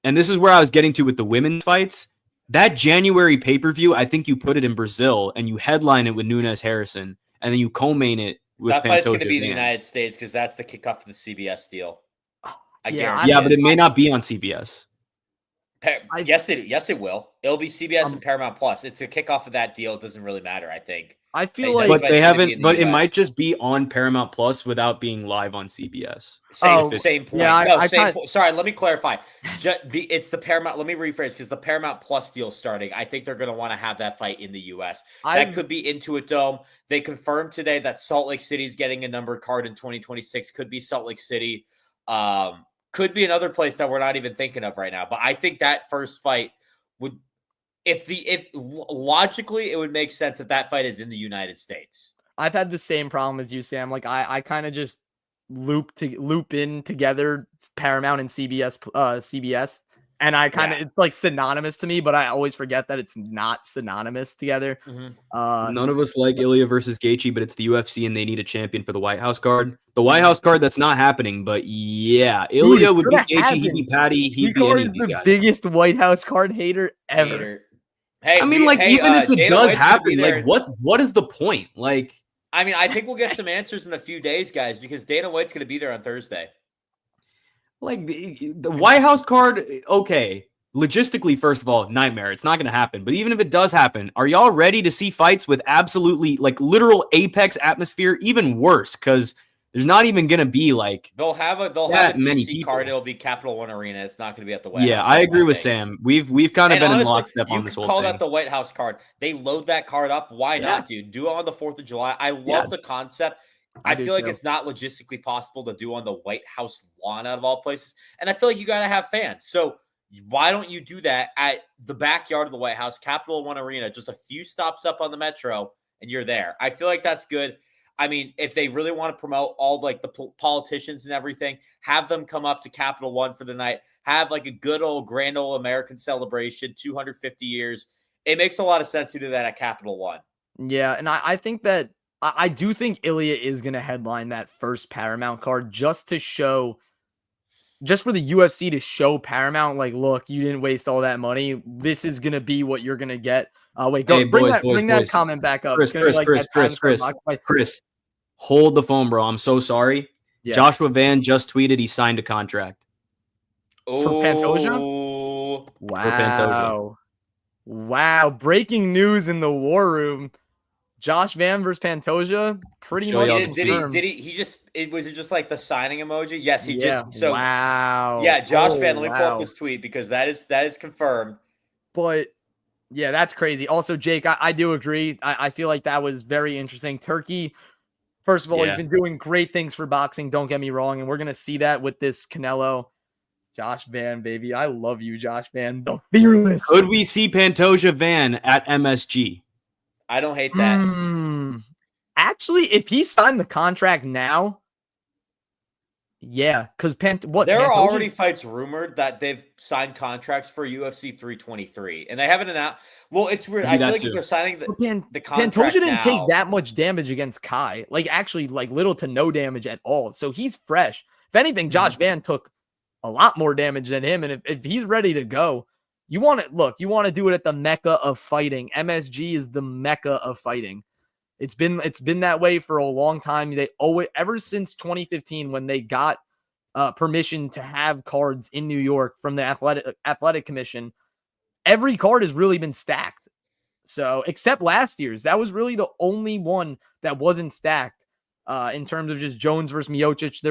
[SPEAKER 1] and this is where I was getting to with the women's fights, that January pay-per-view, I think you put it in Brazil and you headline it with Nunes Harrison, and then you co-main it with Pantoja Van.
[SPEAKER 3] That fight's going to be the United States because that's the kickoff of the CBS deal.
[SPEAKER 1] Yeah, but it may not be on CBS.
[SPEAKER 3] Yes, it will. It'll be CBS and Paramount Plus. It's a kickoff of that deal. It doesn't really matter, I think.
[SPEAKER 2] I feel like,
[SPEAKER 1] but they haven't. But it might just be on Paramount Plus without being live on CBS.
[SPEAKER 3] Same point. Yeah, same point. Sorry, let me clarify. It's the Paramount. Let me rephrase because the Paramount Plus deal starting. I think they're going to want to have that fight in the US. That could be Intuit Dome. They confirmed today that Salt Lake City is getting a numbered card in 2026. Could be Salt Lake City. Could be another place that we're not even thinking of right now. But I think that first fight would, if logically, it would make sense that fight is in the United States.
[SPEAKER 2] I've had the same problem as you, Sam. Like I kind of just loop in together Paramount and CBS. And I kind of, it's like synonymous to me, but I always forget that it's not synonymous together.
[SPEAKER 1] None of us like Ilya versus Gaethje, but it's the UFC and they need a champion for the White House card. The White House card, that's not happening, but yeah, Ilya would be Gaethje, he'd be Patty, he'd be any of these guys.
[SPEAKER 2] Biggest White House card hater ever.
[SPEAKER 1] Hey, I mean, even if it does happen, like what is the point? Like,
[SPEAKER 3] I mean, I think we'll get some answers in a few days, guys, because Dana White's going to be there on Thursday.
[SPEAKER 1] Like the White House card, okay. Logistically, first of all, nightmare. It's not going to happen. But even if it does happen, are y'all ready to see fights with absolutely like literal apex atmosphere? Even worse, because there's not even going to be like
[SPEAKER 3] they'll have a DC card. It'll be Capital One Arena. It's not going to be at the White House.
[SPEAKER 1] Yeah, I agree with Sam. We've kind of been in lockstep on this whole thing.
[SPEAKER 3] Call that the White House card. They load that card up. Why not, dude? Do it on the 4th of July. I love the concept. I feel like it's not logistically possible to do on the White House lawn out of all places. And I feel like you got to have fans. So why don't you do that at the backyard of the White House, Capital One Arena, just a few stops up on the Metro, and you're there. I feel like that's good. I mean, if they really want to promote all like the politicians and everything, have them come up to Capital One for the night, have like a good old grand old American celebration, 250 years. It makes a lot of sense to do that at Capital One.
[SPEAKER 2] Yeah, and I think that I do think Ilya is going to headline that first Paramount card just for the UFC to show Paramount, like, look, you didn't waste all that money. This is going to be what you're going to get. Wait, go bring that comment back up.
[SPEAKER 1] Chris, hold the phone, bro. I'm so sorry. Yeah. Joshua Van just tweeted he signed a contract.
[SPEAKER 2] For Pantoja?
[SPEAKER 3] Oh,
[SPEAKER 2] Wow. Wow. Breaking news in the war room. Josh Van versus Pantoja. Pretty much confirmed.
[SPEAKER 3] Did he was it just like the signing emoji? Yes, he just so
[SPEAKER 2] wow.
[SPEAKER 3] Yeah, Josh Van. Let me pull up this tweet because that is confirmed.
[SPEAKER 2] But yeah, that's crazy. Also, Jake, I do agree. I feel like that was very interesting. Turkey, first of all, he's been doing great things for boxing. Don't get me wrong. And we're going to see that with this Canelo. Josh Van, baby. I love you, Josh Van. The fearless.
[SPEAKER 1] Could we see Pantoja Van at MSG?
[SPEAKER 3] I don't hate that.
[SPEAKER 2] Actually, if he signed the contract now, yeah, because
[SPEAKER 3] there are already fights rumored that they've signed contracts for UFC 323, and they haven't announced. Well, it's weird. I feel like if they're signing the contract
[SPEAKER 2] Pantoja didn't
[SPEAKER 3] now,
[SPEAKER 2] take that much damage against Kai. Like actually, like little to no damage at all. So he's fresh. If anything, Josh Van took a lot more damage than him, and if he's ready to go, you want to do it at the mecca of fighting. MSG is the mecca of fighting. It's been that way for a long time. They always, ever since 2015, when they got permission to have cards in New York from the athletic commission, every card has really been stacked. So except last year's, that was really the only one that wasn't stacked in terms of just Jones versus Miocic.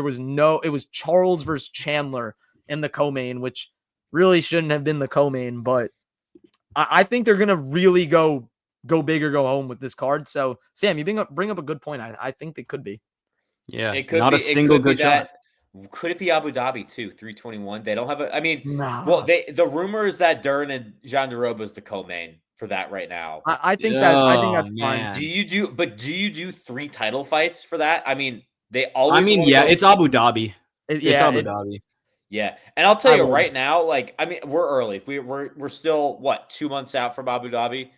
[SPEAKER 2] It was Charles versus Chandler in the co-main, which really shouldn't have been the co-main, but I think they're gonna really go big or go home with this card. So Sam, you bring up a good point. I think they could be.
[SPEAKER 1] Yeah,
[SPEAKER 3] it could
[SPEAKER 1] not
[SPEAKER 3] be,
[SPEAKER 1] a single good shot.
[SPEAKER 3] Could it be Abu Dhabi too? 321. They don't have a. I mean, well, the rumor is that Dern and Jean Deroba is the co-main for that right now.
[SPEAKER 2] I think that's fine.
[SPEAKER 3] Do you do 3 title fights for that? I mean, they always.
[SPEAKER 1] I mean, yeah, it's Abu Dhabi. It's Abu Dhabi.
[SPEAKER 3] Yeah, and I'll tell you right now, like, I mean, we're early. We're still 2 months out from Abu Dhabi.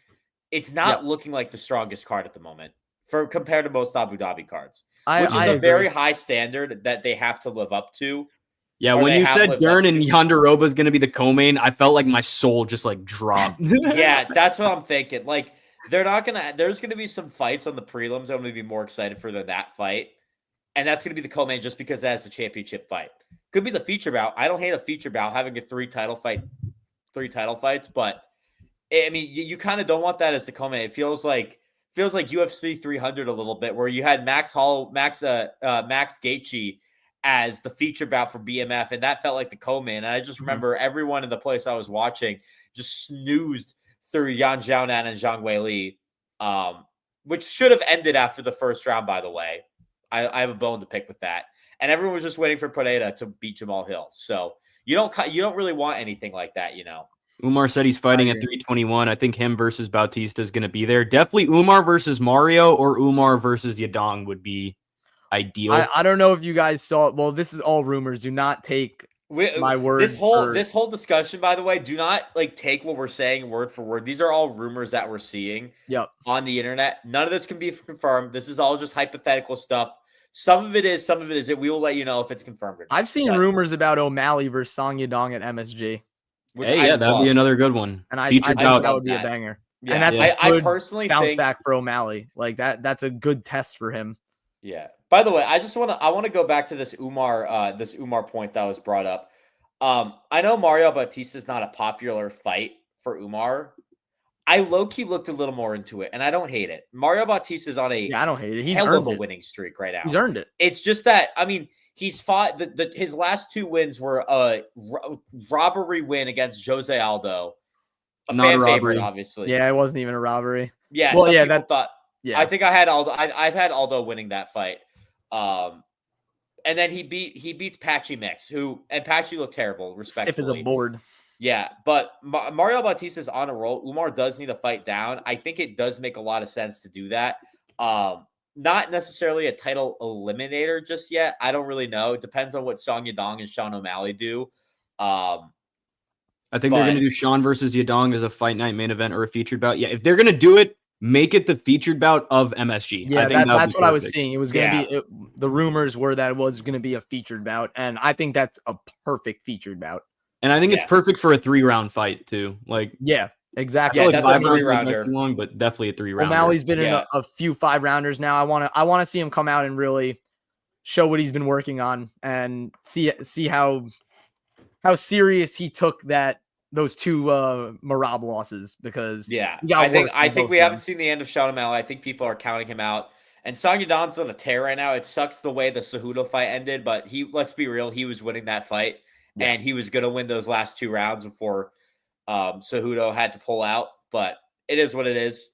[SPEAKER 3] It's not looking like the strongest card at the moment compared to most Abu Dhabi cards, which is a very high standard that they have to live up to.
[SPEAKER 1] Yeah, when you said Dern and Yandaroba is going to be the co-main, I felt like my soul just like dropped.
[SPEAKER 3] Yeah, that's what I'm thinking. Like, there's going to be some fights on the prelims I'm going to be more excited for than that fight. And that's going to be the co-main just because that is the championship fight. Could be the feature bout. I don't hate a feature bout having a 3 title fights, but I mean, you kind of don't want that as the co-main. It feels like UFC 300 a little bit, where you had Max Gaethje as the feature bout for BMF, and that felt like the co-main. And I just remember everyone in the place I was watching just snoozed through Yan Xiaonan and Zhang WEILI, which should have ended after the first round, by the way. I have a bone to pick with that. And everyone was just waiting for Pereira to beat Jamal Hill. So you don't really want anything like that, you know.
[SPEAKER 1] Umar said he's fighting at 321. I think him versus Bautista is going to be there. Definitely Umar versus Mario or Umar versus Yadong would be ideal.
[SPEAKER 2] I don't know if you guys saw it. Well, this is all rumors. Do not take my word.
[SPEAKER 3] This whole discussion, by the way, do not take what we're saying word for word. These are all rumors that we're seeing on the internet. None of this can be confirmed. This is all just hypothetical stuff. Some of it is. We will let you know if it's confirmed or not.
[SPEAKER 2] I've seen rumors about O'Malley versus Song Yadong at MSG.
[SPEAKER 1] That'd be another good one.
[SPEAKER 2] And I think that would be a banger.
[SPEAKER 3] Yeah.
[SPEAKER 2] And that's
[SPEAKER 3] I personally
[SPEAKER 2] bounce
[SPEAKER 3] think
[SPEAKER 2] back for O'Malley. Like that's a good test for him.
[SPEAKER 3] Yeah. By the way, I want to go back to this Umar point that was brought up. I know Mario Bautista is not a popular fight for Umar. I low-key looked a little more into it, and I don't hate it. Mario Bautista is on a
[SPEAKER 2] I don't hate it. He's
[SPEAKER 3] hell of a winning streak right now.
[SPEAKER 2] He's earned it.
[SPEAKER 3] It's just that, I mean, he's fought his last 2 wins were a robbery win against Jose Aldo,
[SPEAKER 1] Not
[SPEAKER 3] fan
[SPEAKER 1] a robbery.
[SPEAKER 3] favorite, obviously.
[SPEAKER 2] Yeah, it wasn't even a robbery.
[SPEAKER 3] Yeah.
[SPEAKER 2] Well, yeah,
[SPEAKER 3] that thought. Yeah, I think I had Aldo. I've had Aldo winning that fight. And then he beats Patchy Mix, and Patchy looked terrible, respectfully.
[SPEAKER 2] Stiff as a board.
[SPEAKER 3] Yeah, but Mario Bautista is on a roll. Umar does need to fight down. I think it does make a lot of sense to do that. Not necessarily a title eliminator just yet. I don't really know. It depends on what Song Yadong and Sean O'Malley do.
[SPEAKER 1] I think they're going to do Sean versus Yadong as a fight night main event or a featured bout. Yeah, if they're going to do it, make it the featured bout of MSG.
[SPEAKER 2] Yeah, that's what I was seeing. It was going to be the rumors were that it was going to be a featured bout, and I think that's a perfect featured bout.
[SPEAKER 1] And I think it's perfect for a 3-round fight too.
[SPEAKER 2] Exactly.
[SPEAKER 3] Yeah, that's a 3-rounder.
[SPEAKER 1] Long, but definitely a 3-rounder.
[SPEAKER 2] O'Malley's been in a few 5-rounders now. I want to see him come out and really show what he's been working on and see how how serious he took those two Marab losses, because
[SPEAKER 3] I think we haven't seen the end of Sean O'Malley. I think people are counting him out. And Song Yadong's on a tear right now. It sucks the way the Cejudo fight ended, but let's be real, he was winning that fight, and he was going to win those last 2 rounds before Cejudo had to pull out. But it is what it is.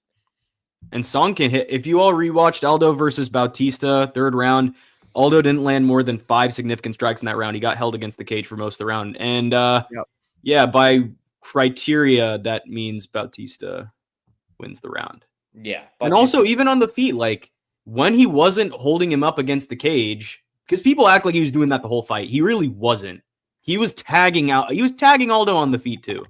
[SPEAKER 1] And Song can hit. If you all rewatched Aldo versus Bautista, 3rd round, Aldo didn't land more than 5 significant strikes in that round. He got held against the cage for most of the round. And by criteria, that means Bautista wins the round.
[SPEAKER 3] Yeah.
[SPEAKER 1] And also, even on the feet, like, when he wasn't holding him up against the cage, because people act like he was doing that the whole fight. He really wasn't. He was tagging Aldo on the feet too.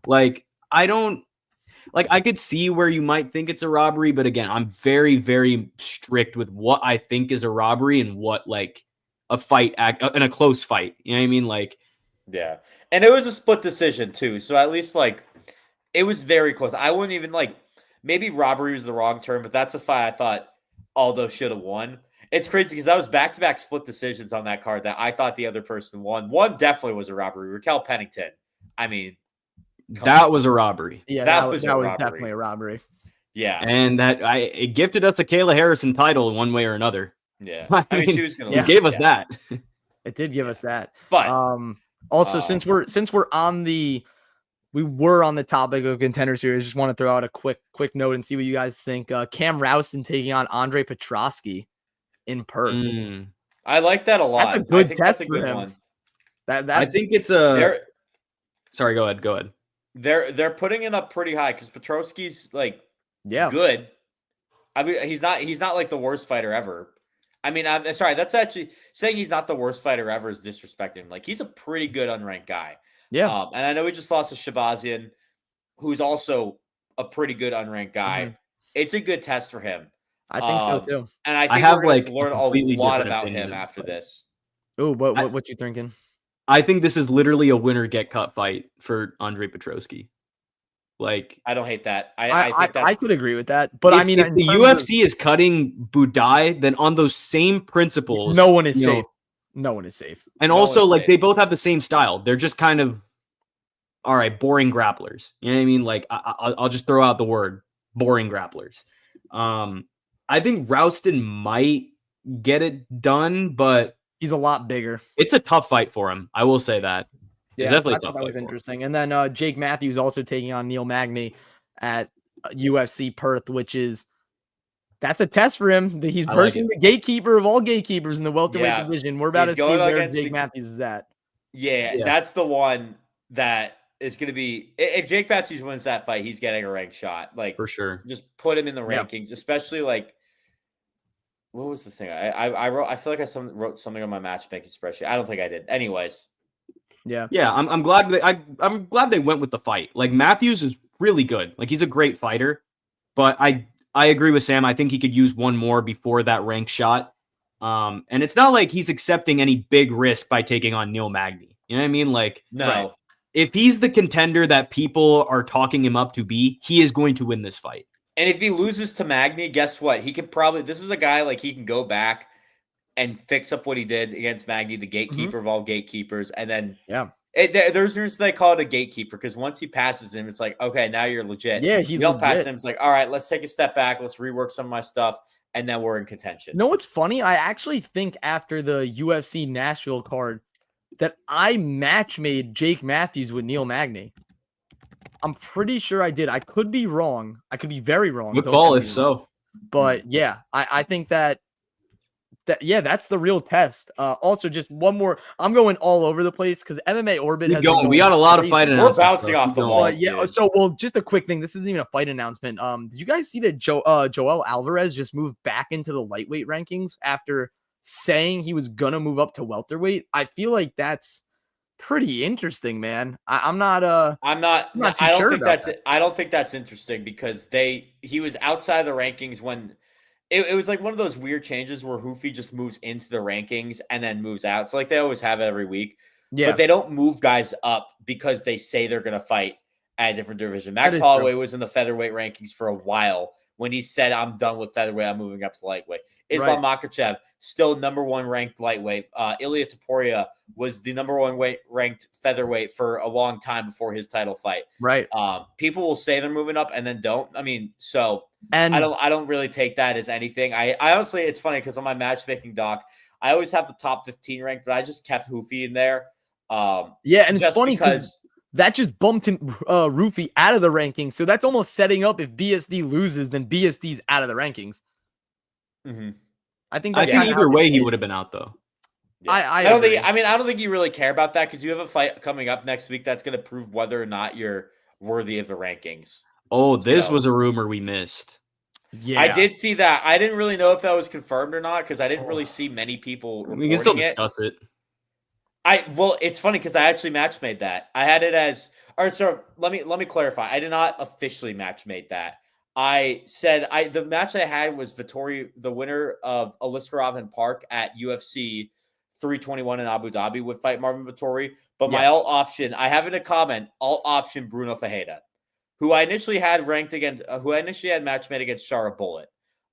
[SPEAKER 1] Like, I could see where you might think it's a robbery, but again, I'm very, very strict with what I think is a robbery and what, like, a fight act in a close fight. You know what I mean? Like,
[SPEAKER 3] yeah. And it was a split decision too. So at least, like, it was very close. I wouldn't even, like, maybe robbery was the wrong term, but that's a fight I thought Aldo should have won. It's crazy because I was back-to-back split decisions on that card that I thought the other person won. One definitely was a robbery. Raquel Pennington. I mean,
[SPEAKER 1] that was a robbery.
[SPEAKER 2] Yeah, that was definitely a robbery.
[SPEAKER 3] Yeah.
[SPEAKER 1] And it gifted us a Kayla Harrison title in one way or another.
[SPEAKER 3] Yeah. I mean, she was going to
[SPEAKER 1] It gave us that.
[SPEAKER 2] It did give us that.
[SPEAKER 3] But
[SPEAKER 2] also, since we're on the topic of Contender Series, just want to throw out a quick note and see what you guys think. Cam Rouston taking on Andre Petroski in Perth.
[SPEAKER 3] I like that a lot.
[SPEAKER 2] That's a good test
[SPEAKER 3] that's a
[SPEAKER 2] for
[SPEAKER 3] good
[SPEAKER 2] him.
[SPEAKER 3] one.
[SPEAKER 1] I think it's a. Sorry, go ahead.
[SPEAKER 3] They're putting it up pretty high because Petroski's, like, good. I mean, he's not like the worst fighter ever. I mean, I'm sorry. That's actually saying he's not the worst fighter ever is disrespecting him. Like, he's a pretty good unranked guy.
[SPEAKER 2] Yeah.
[SPEAKER 3] And I know he just lost to Shabazian, who's also a pretty good unranked guy. Mm-hmm. It's a good test for him.
[SPEAKER 2] I think so too.
[SPEAKER 3] And I think we're going to learn a lot about him after this.
[SPEAKER 2] Oh, what you thinking?
[SPEAKER 1] I think this is literally a winner get cut fight for Andre Petroski. Like,
[SPEAKER 3] I don't hate that.
[SPEAKER 2] I could agree with that. But
[SPEAKER 1] if the UFC is cutting Budai, then on those same principles,
[SPEAKER 2] no one is safe. No one is safe.
[SPEAKER 1] And also, like, they both have the same style. They're just kind of, all right, boring grapplers. You know what I mean? Like, I'll just throw out the word boring grapplers. I think Rouston might get it done, but
[SPEAKER 2] he's a lot bigger.
[SPEAKER 1] It's a tough fight for him. I will say that.
[SPEAKER 2] Yeah, definitely. I thought that was interesting. And then Jake Matthews also taking on Neil Magny at UFC Perth, that's a test for him. He's personally the gatekeeper of all gatekeepers in the welterweight division. We're about to see where Jake Matthews is at.
[SPEAKER 3] Yeah, that's the one that is going to be. If Jake Matthews wins that fight, he's getting a ranked shot. Like,
[SPEAKER 1] for sure.
[SPEAKER 3] Just put him in the rankings, especially like. What was the thing? I wrote. I feel like I wrote something on my matchmaking spreadsheet. I don't think I did. Anyways.
[SPEAKER 1] Yeah. I'm glad I'm glad they went with the fight. Like, Matthews is really good. Like, he's a great fighter, but I agree with Sam. I think he could use one more before that rank shot. And it's not like he's accepting any big risk by taking on Neil Magny. You know what I mean? Like,
[SPEAKER 3] no. Right.
[SPEAKER 1] If he's the contender that people are talking him up to be, he is going to win this fight.
[SPEAKER 3] And if he loses to Magny, guess what? He could probably. This is a guy, like, he can go back and fix up what he did against Magny, the gatekeeper of all gatekeepers. And then, there's reasons they call it a gatekeeper, because once he passes him, it's like, okay, now you're legit.
[SPEAKER 2] Yeah, he's legit.
[SPEAKER 3] Pass him. It's like, all right, let's take a step back. Let's rework some of my stuff. And then we're in contention.
[SPEAKER 2] You know what's funny? I actually think after the UFC Nashville card that I match made Jake Matthews with Neil Magny. I'm pretty sure I did. I could be wrong. I could be very wrong.
[SPEAKER 1] Good call if so.
[SPEAKER 2] But yeah, I think that's the real test. Also, just one more. I'm going all over the place because MMA Orbit has
[SPEAKER 1] going. We got a lot of fight announcements.
[SPEAKER 3] We're bouncing off the wall.
[SPEAKER 2] Yeah. So, just a quick thing. This isn't even a fight announcement. Did you guys see that Joel Alvarez just moved back into the lightweight rankings after saying he was gonna move up to welterweight? I feel like that's pretty interesting, man. I
[SPEAKER 3] don't think that's interesting because he was outside the rankings when. It was like one of those weird changes where Hoofy just moves into the rankings and then moves out. So, like, they always have it every week. Yeah. But they don't move guys up because they say they're going to fight at a different division. Max Holloway was in the featherweight rankings for a while when he said, I'm done with featherweight, I'm moving up to lightweight. Islam Makhachev, still number 1 ranked lightweight. Ilia Topuria was the number 1 ranked featherweight for a long time before his title fight.
[SPEAKER 2] Right.
[SPEAKER 3] People will say they're moving up and then don't. I mean, I don't really take that as anything. I honestly, it's funny because on my matchmaking doc, I always have the top 15 ranked, but I just kept Hoofy in there.
[SPEAKER 2] And it's funny because that just bumped him, Roofy out of the rankings. So that's almost setting up if BSD loses, then BSD's out of the rankings.
[SPEAKER 3] Mm-hmm.
[SPEAKER 1] I think either way he would have been out though.
[SPEAKER 3] Yeah. I don't think you really care about that because you have a fight coming up next week that's going to prove whether or not you're worthy of the rankings.
[SPEAKER 1] Oh, this was a rumor we missed.
[SPEAKER 2] Yeah,
[SPEAKER 3] I did see that. I didn't really know if that was confirmed or not because I didn't really see many people.
[SPEAKER 1] We can still discuss it.
[SPEAKER 3] Well, it's funny because I actually match made that. I had it as. Or so let me clarify. I did not officially match made that. I said the match I had was Vettori, the winner of Aliskerov and Park at UFC 321 in Abu Dhabi would fight Marvin Vettori. But my alt option, I have in a comment, alt option Bruno Fajeda, who I initially had ranked against, match made against Shara Bullet.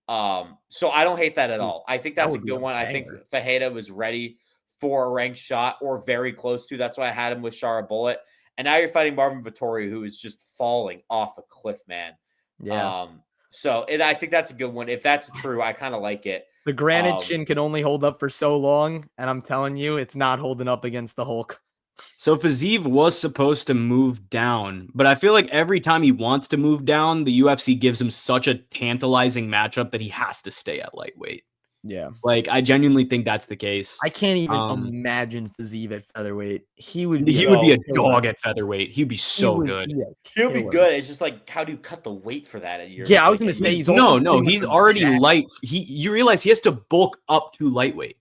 [SPEAKER 3] So I don't hate that at all. I think that's a good one. I think Fajeda was ready for a ranked shot or very close to. That's why I had him with Shara Bullet. And now you're fighting Marvin Vettori, who is just falling off a cliff, man.
[SPEAKER 2] Yeah.
[SPEAKER 3] I think that's a good one. If that's true, I kind of like it.
[SPEAKER 2] The granite chin can only hold up for so long, and I'm telling you, it's not holding up against the Hulk.
[SPEAKER 1] So Fiziev was supposed to move down, but I feel like every time he wants to move down, the UFC gives him such a tantalizing matchup that he has to stay at lightweight.
[SPEAKER 2] Yeah.
[SPEAKER 1] Like, I genuinely think that's the case.
[SPEAKER 2] I can't even imagine Fiziev at featherweight. He would be
[SPEAKER 1] a dog at featherweight. He'd be so good.
[SPEAKER 3] He'll be good. It's just like, how do you cut the weight for that?
[SPEAKER 2] I was going to say
[SPEAKER 1] he's already light. You realize he has to bulk up to lightweight.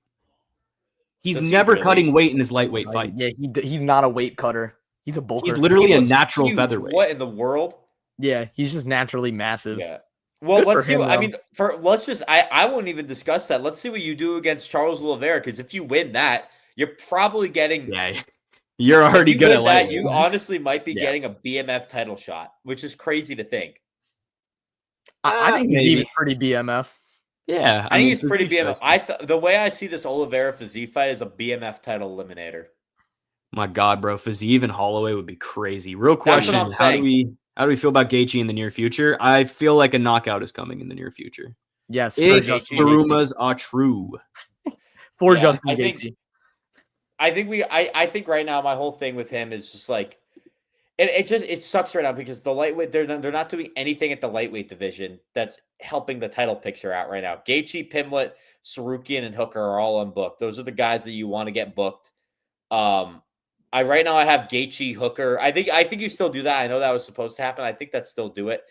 [SPEAKER 1] He's never cutting weight in his lightweight fights.
[SPEAKER 2] Yeah, he's not a weight cutter. He's a bulker.
[SPEAKER 1] He's literally a natural featherweight.
[SPEAKER 3] What in the world?
[SPEAKER 2] Yeah, he's just naturally massive.
[SPEAKER 3] Yeah. Well, let's see. I won't even discuss that. Let's see what you do against Charles Oliveira, because if you win that, you're probably getting.
[SPEAKER 1] Yeah, you're already good at
[SPEAKER 3] that. You honestly might be getting a BMF title shot, which is crazy to think.
[SPEAKER 2] I think he's pretty BMF.
[SPEAKER 1] Yeah,
[SPEAKER 3] I think he's pretty BMF. The way I see this Oliveira Fiziev fight is a BMF title eliminator.
[SPEAKER 1] My God, bro, Fiziev and Holloway would be crazy. Real question: How do we feel about Gaethje in the near future? I feel like a knockout is coming in the near future.
[SPEAKER 2] Yes,
[SPEAKER 1] if the rumors are true.
[SPEAKER 2] Justin Gaethje.
[SPEAKER 3] I think right now my whole thing with him is just like it sucks right now because the lightweight they're not doing anything at the lightweight division that's helping the title picture out right now. Gaethje, Pimlet, Sarukian, and Hooker are all unbooked. Those are the guys that you want to get booked. Right now I have Gaethje, Hooker. I think you still do that. I know that was supposed to happen. I think that still do it.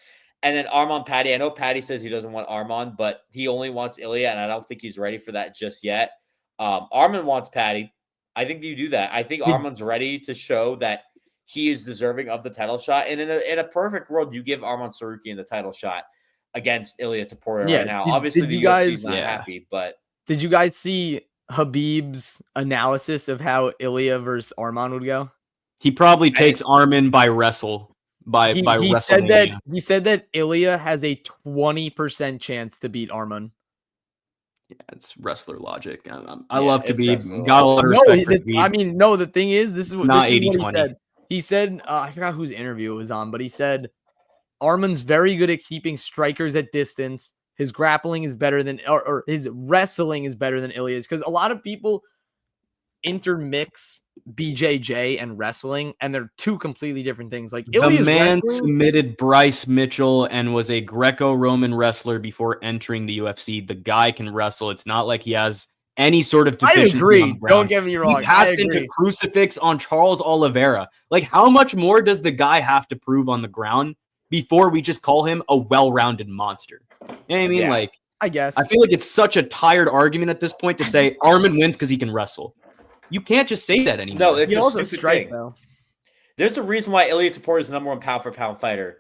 [SPEAKER 3] And then Arman Paddy. I know Paddy says he doesn't want Arman, but he only wants Ilya, and I don't think he's ready for that just yet. Arman wants Paddy. I think you do that. I think Arman's ready to show that he is deserving of the title shot. And in a perfect world, you give Arman Sarukian the title shot against Ilia Topuria right now. Obviously, the UFC is not happy, but
[SPEAKER 2] did you guys see Habib's analysis of how Ilya versus Arman would go?
[SPEAKER 1] He probably takes Arman by wrestle. He said that Ilya has a 20% chance to beat Arman. Yeah, it's wrestler logic. I love Khabib. Got a lot of respect for Khabib.
[SPEAKER 2] The thing is, this is what he said. He said, I forgot whose interview it was on, but he said Arman's very good at keeping strikers at distance. His grappling is better than, or his wrestling is better than Ilya's, because a lot of people intermix BJJ and wrestling, and they're two completely different things. Like Ilya's
[SPEAKER 1] submitted Bryce Mitchell and was a Greco-Roman wrestler before entering the UFC. The guy can wrestle. It's not like he has any sort of deficiency.
[SPEAKER 2] I agree. Don't get me wrong.
[SPEAKER 1] He passed into crucifix on Charles Oliveira. Like, how much more does the guy have to prove on the ground before we just call him a well-rounded monster? You know what I mean?
[SPEAKER 2] Yeah,
[SPEAKER 1] like,
[SPEAKER 2] I guess.
[SPEAKER 1] I feel like it's such a tired argument at this point to say Arman wins because he can wrestle. You can't just say that anymore.
[SPEAKER 3] No, it's a stupid thing. Though. There's a reason why Ilia Topuria is the number one pound-for-pound fighter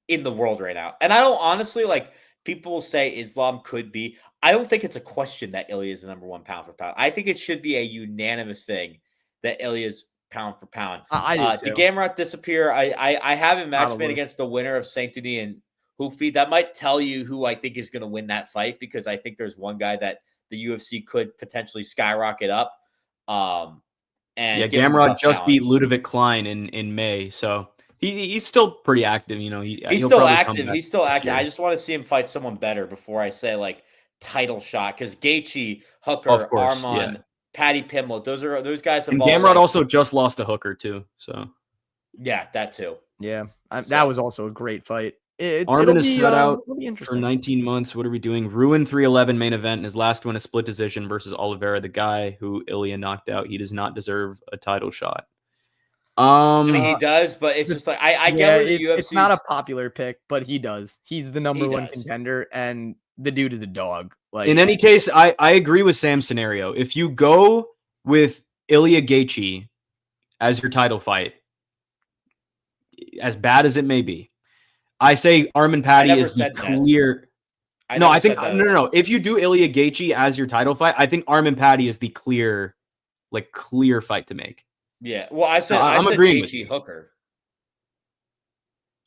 [SPEAKER 3] in the world right now. And I don't honestly, like, people will say Islam could be. I don't think it's a question that Ilya is the number one pound-for-pound. I think it should be a unanimous thing that Ilya's pound-for-pound.
[SPEAKER 2] I do too.
[SPEAKER 3] Did Gamrot disappear? I have him match made against the winner of Saint Denis and Hoofy, that might tell you who I think is going to win that fight, because I think there's one guy that the UFC could potentially skyrocket up. And
[SPEAKER 1] Gamrot just beat Ludovic Klein in May, so he's still pretty active.
[SPEAKER 3] He's still active. He's still active. I just want to see him fight someone better before I say like title shot, because Gaethje, Hooker, Arman, Patty Pimblett, those guys.
[SPEAKER 1] And Gamrot also just lost to Hooker too. So
[SPEAKER 3] yeah, that too.
[SPEAKER 2] Yeah, that was also a great fight.
[SPEAKER 1] Arman is set out for 19 months. What are we doing? Ruin 311 main event. His last one, a split decision versus Oliveira, the guy who Ilya knocked out. He does not deserve a title shot.
[SPEAKER 3] I mean, he does, but it's just like I get what the UFC.
[SPEAKER 2] It's not a popular pick, but he does. He's the number one contender, and the dude is a dog. Like,
[SPEAKER 1] in any case, I agree with Sam's scenario. If you go with Ilya Gaethje as your title fight, as bad as it may be, I say Arman Paddy is the clear. No. If you do Ilya Gaethje as your title fight, I think Arman Paddy is the clear fight to make.
[SPEAKER 3] Yeah. Well, I said
[SPEAKER 1] agreeing
[SPEAKER 3] Gaethje Hooker.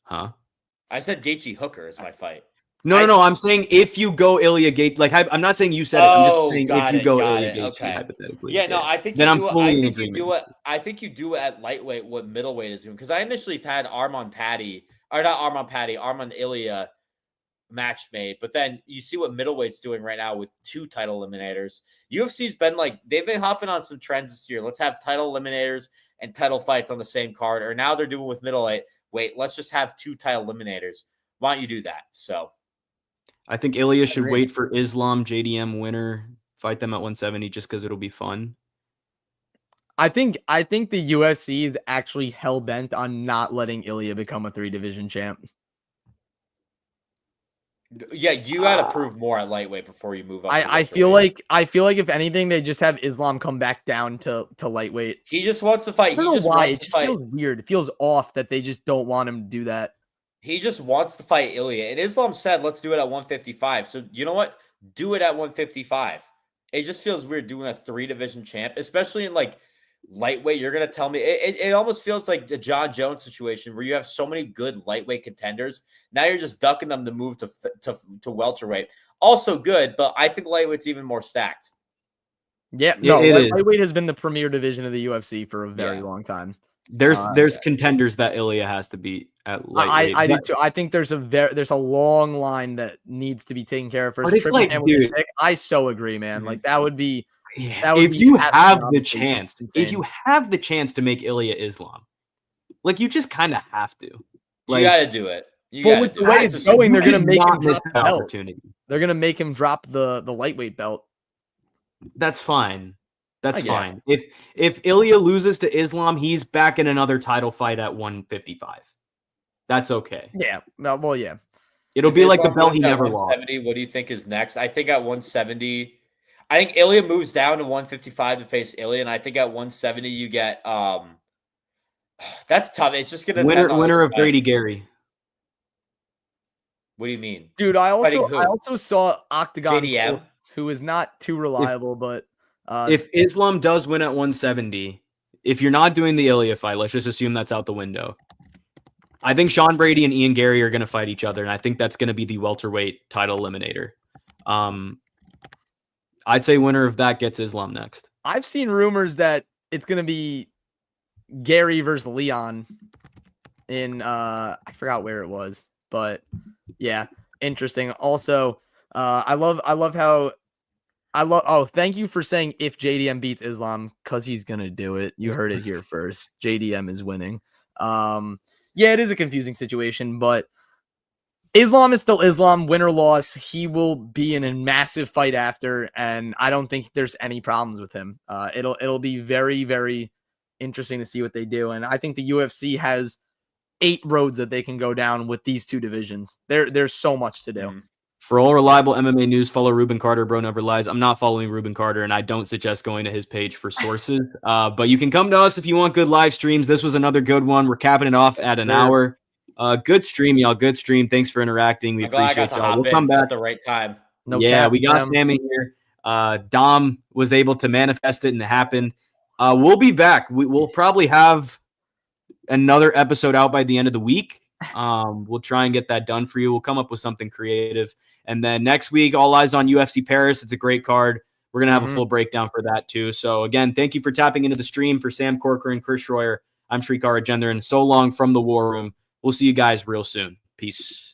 [SPEAKER 1] Huh?
[SPEAKER 3] I said Gaethje Hooker is my fight.
[SPEAKER 1] No. I'm saying if you go Ilya Gaethje, like I'm not saying you said it. I'm just saying if you go Ilya Gaethje, hypothetically.
[SPEAKER 3] Yeah, no, I think
[SPEAKER 1] then I'm fully in agreement.
[SPEAKER 3] I think you do it at lightweight what middleweight is doing, because I initially had Arman Ilya match made, but then you see what middleweight's doing right now with 2 title eliminators. UFC's been they've been hopping on some trends this year. Let's have title eliminators and title fights on the same card, or now they're doing with middleweight. Wait, let's just have 2 title eliminators. Why don't you do that? So
[SPEAKER 1] I think Ilya should wait for Islam JDM winner, fight them at 170 just because it'll be fun.
[SPEAKER 2] I think the UFC is actually hell bent on not letting Ilya become a 3-division champ.
[SPEAKER 3] Yeah, you got to prove more at lightweight before you move up.
[SPEAKER 2] I feel like if anything, they just have Islam come back down to lightweight.
[SPEAKER 3] He just wants to fight.
[SPEAKER 2] It just feels weird. It feels off that they just don't want him to do that.
[SPEAKER 3] He just wants to fight Ilya. And Islam said, let's do it at 155. So you know what? Do it at 155. It just feels weird doing a 3-division champ, especially in lightweight. You're going to tell me it almost feels like the John Jones situation where you have so many good lightweight contenders. Now you're just ducking them to move to welterweight. Also good, but I think lightweight's even more stacked.
[SPEAKER 2] Yeah, no, lightweight has been the premier division of the UFC for a very long time.
[SPEAKER 1] There's contenders that Ilya has to beat at lightweight.
[SPEAKER 2] I do too. I think there's a long line that needs to be taken care of first. I so agree, man. Like that would be.
[SPEAKER 1] Yeah. If you have the chance to make Ilya Islam, you just kind of have to.
[SPEAKER 3] You got to do it.
[SPEAKER 2] With the way it's going, they're going to make him drop the opportunity. They're going to make him drop the lightweight belt.
[SPEAKER 1] That's fine. That's fine. If Ilya loses to Islam, he's back in another title fight at 155. That's okay.
[SPEAKER 2] Yeah. Well, yeah.
[SPEAKER 1] It'll be like the belt he never lost.
[SPEAKER 3] What do you think is next? I think at 170, I think Ilya moves down to 155 to face Ilya, and I think at 170 you get that's tough. It's just gonna
[SPEAKER 1] winner of Brady Gary.
[SPEAKER 3] What do you mean,
[SPEAKER 2] dude? I also saw Octagon
[SPEAKER 3] JDM,
[SPEAKER 2] who is not too reliable, but
[SPEAKER 1] if Islam does win at 170, if you're not doing the Ilya fight, let's just assume that's out the window. I think Sean Brady and Ian Gary are going to fight each other, and I think that's going to be the welterweight title eliminator. I'd say winner of that gets Islam next.
[SPEAKER 2] I've seen rumors that it's going to be Gary versus Leon in I forgot where it was, but yeah, interesting. Also, thank you for saying if JDM beats Islam, because he's going to do it. You heard it here first. JDM is winning. Yeah, it is a confusing situation, but Islam is still Islam. Win or loss, he will be in a massive fight after, and I don't think there's any problems with him. It'll be very, very interesting to see what they do, and I think the UFC has 8 roads that they can go down with these 2 divisions. There's so much to do.
[SPEAKER 1] For all reliable MMA news, follow Ruben Carter. Bro never lies. I'm not following Ruben Carter, and I don't suggest going to his page for sources. But you can come to us if you want good live streams. This was another good one. We're capping it off at an hour. Good stream, y'all. Good stream. Thanks for interacting. We appreciate y'all. We'll come back
[SPEAKER 3] at the right time.
[SPEAKER 1] We got Sammy here. Dom was able to manifest it, and it happened. We'll be back. We'll probably have another episode out by the end of the week. We'll try and get that done for you. We'll come up with something creative. And then next week, all eyes on UFC Paris. It's a great card. We're going to have a full breakdown for that too. So again, thank you for tapping into the stream. For Sam Corcoran, Chris Schroyer, I'm Srikar and so long from the War Room. We'll see you guys real soon. Peace.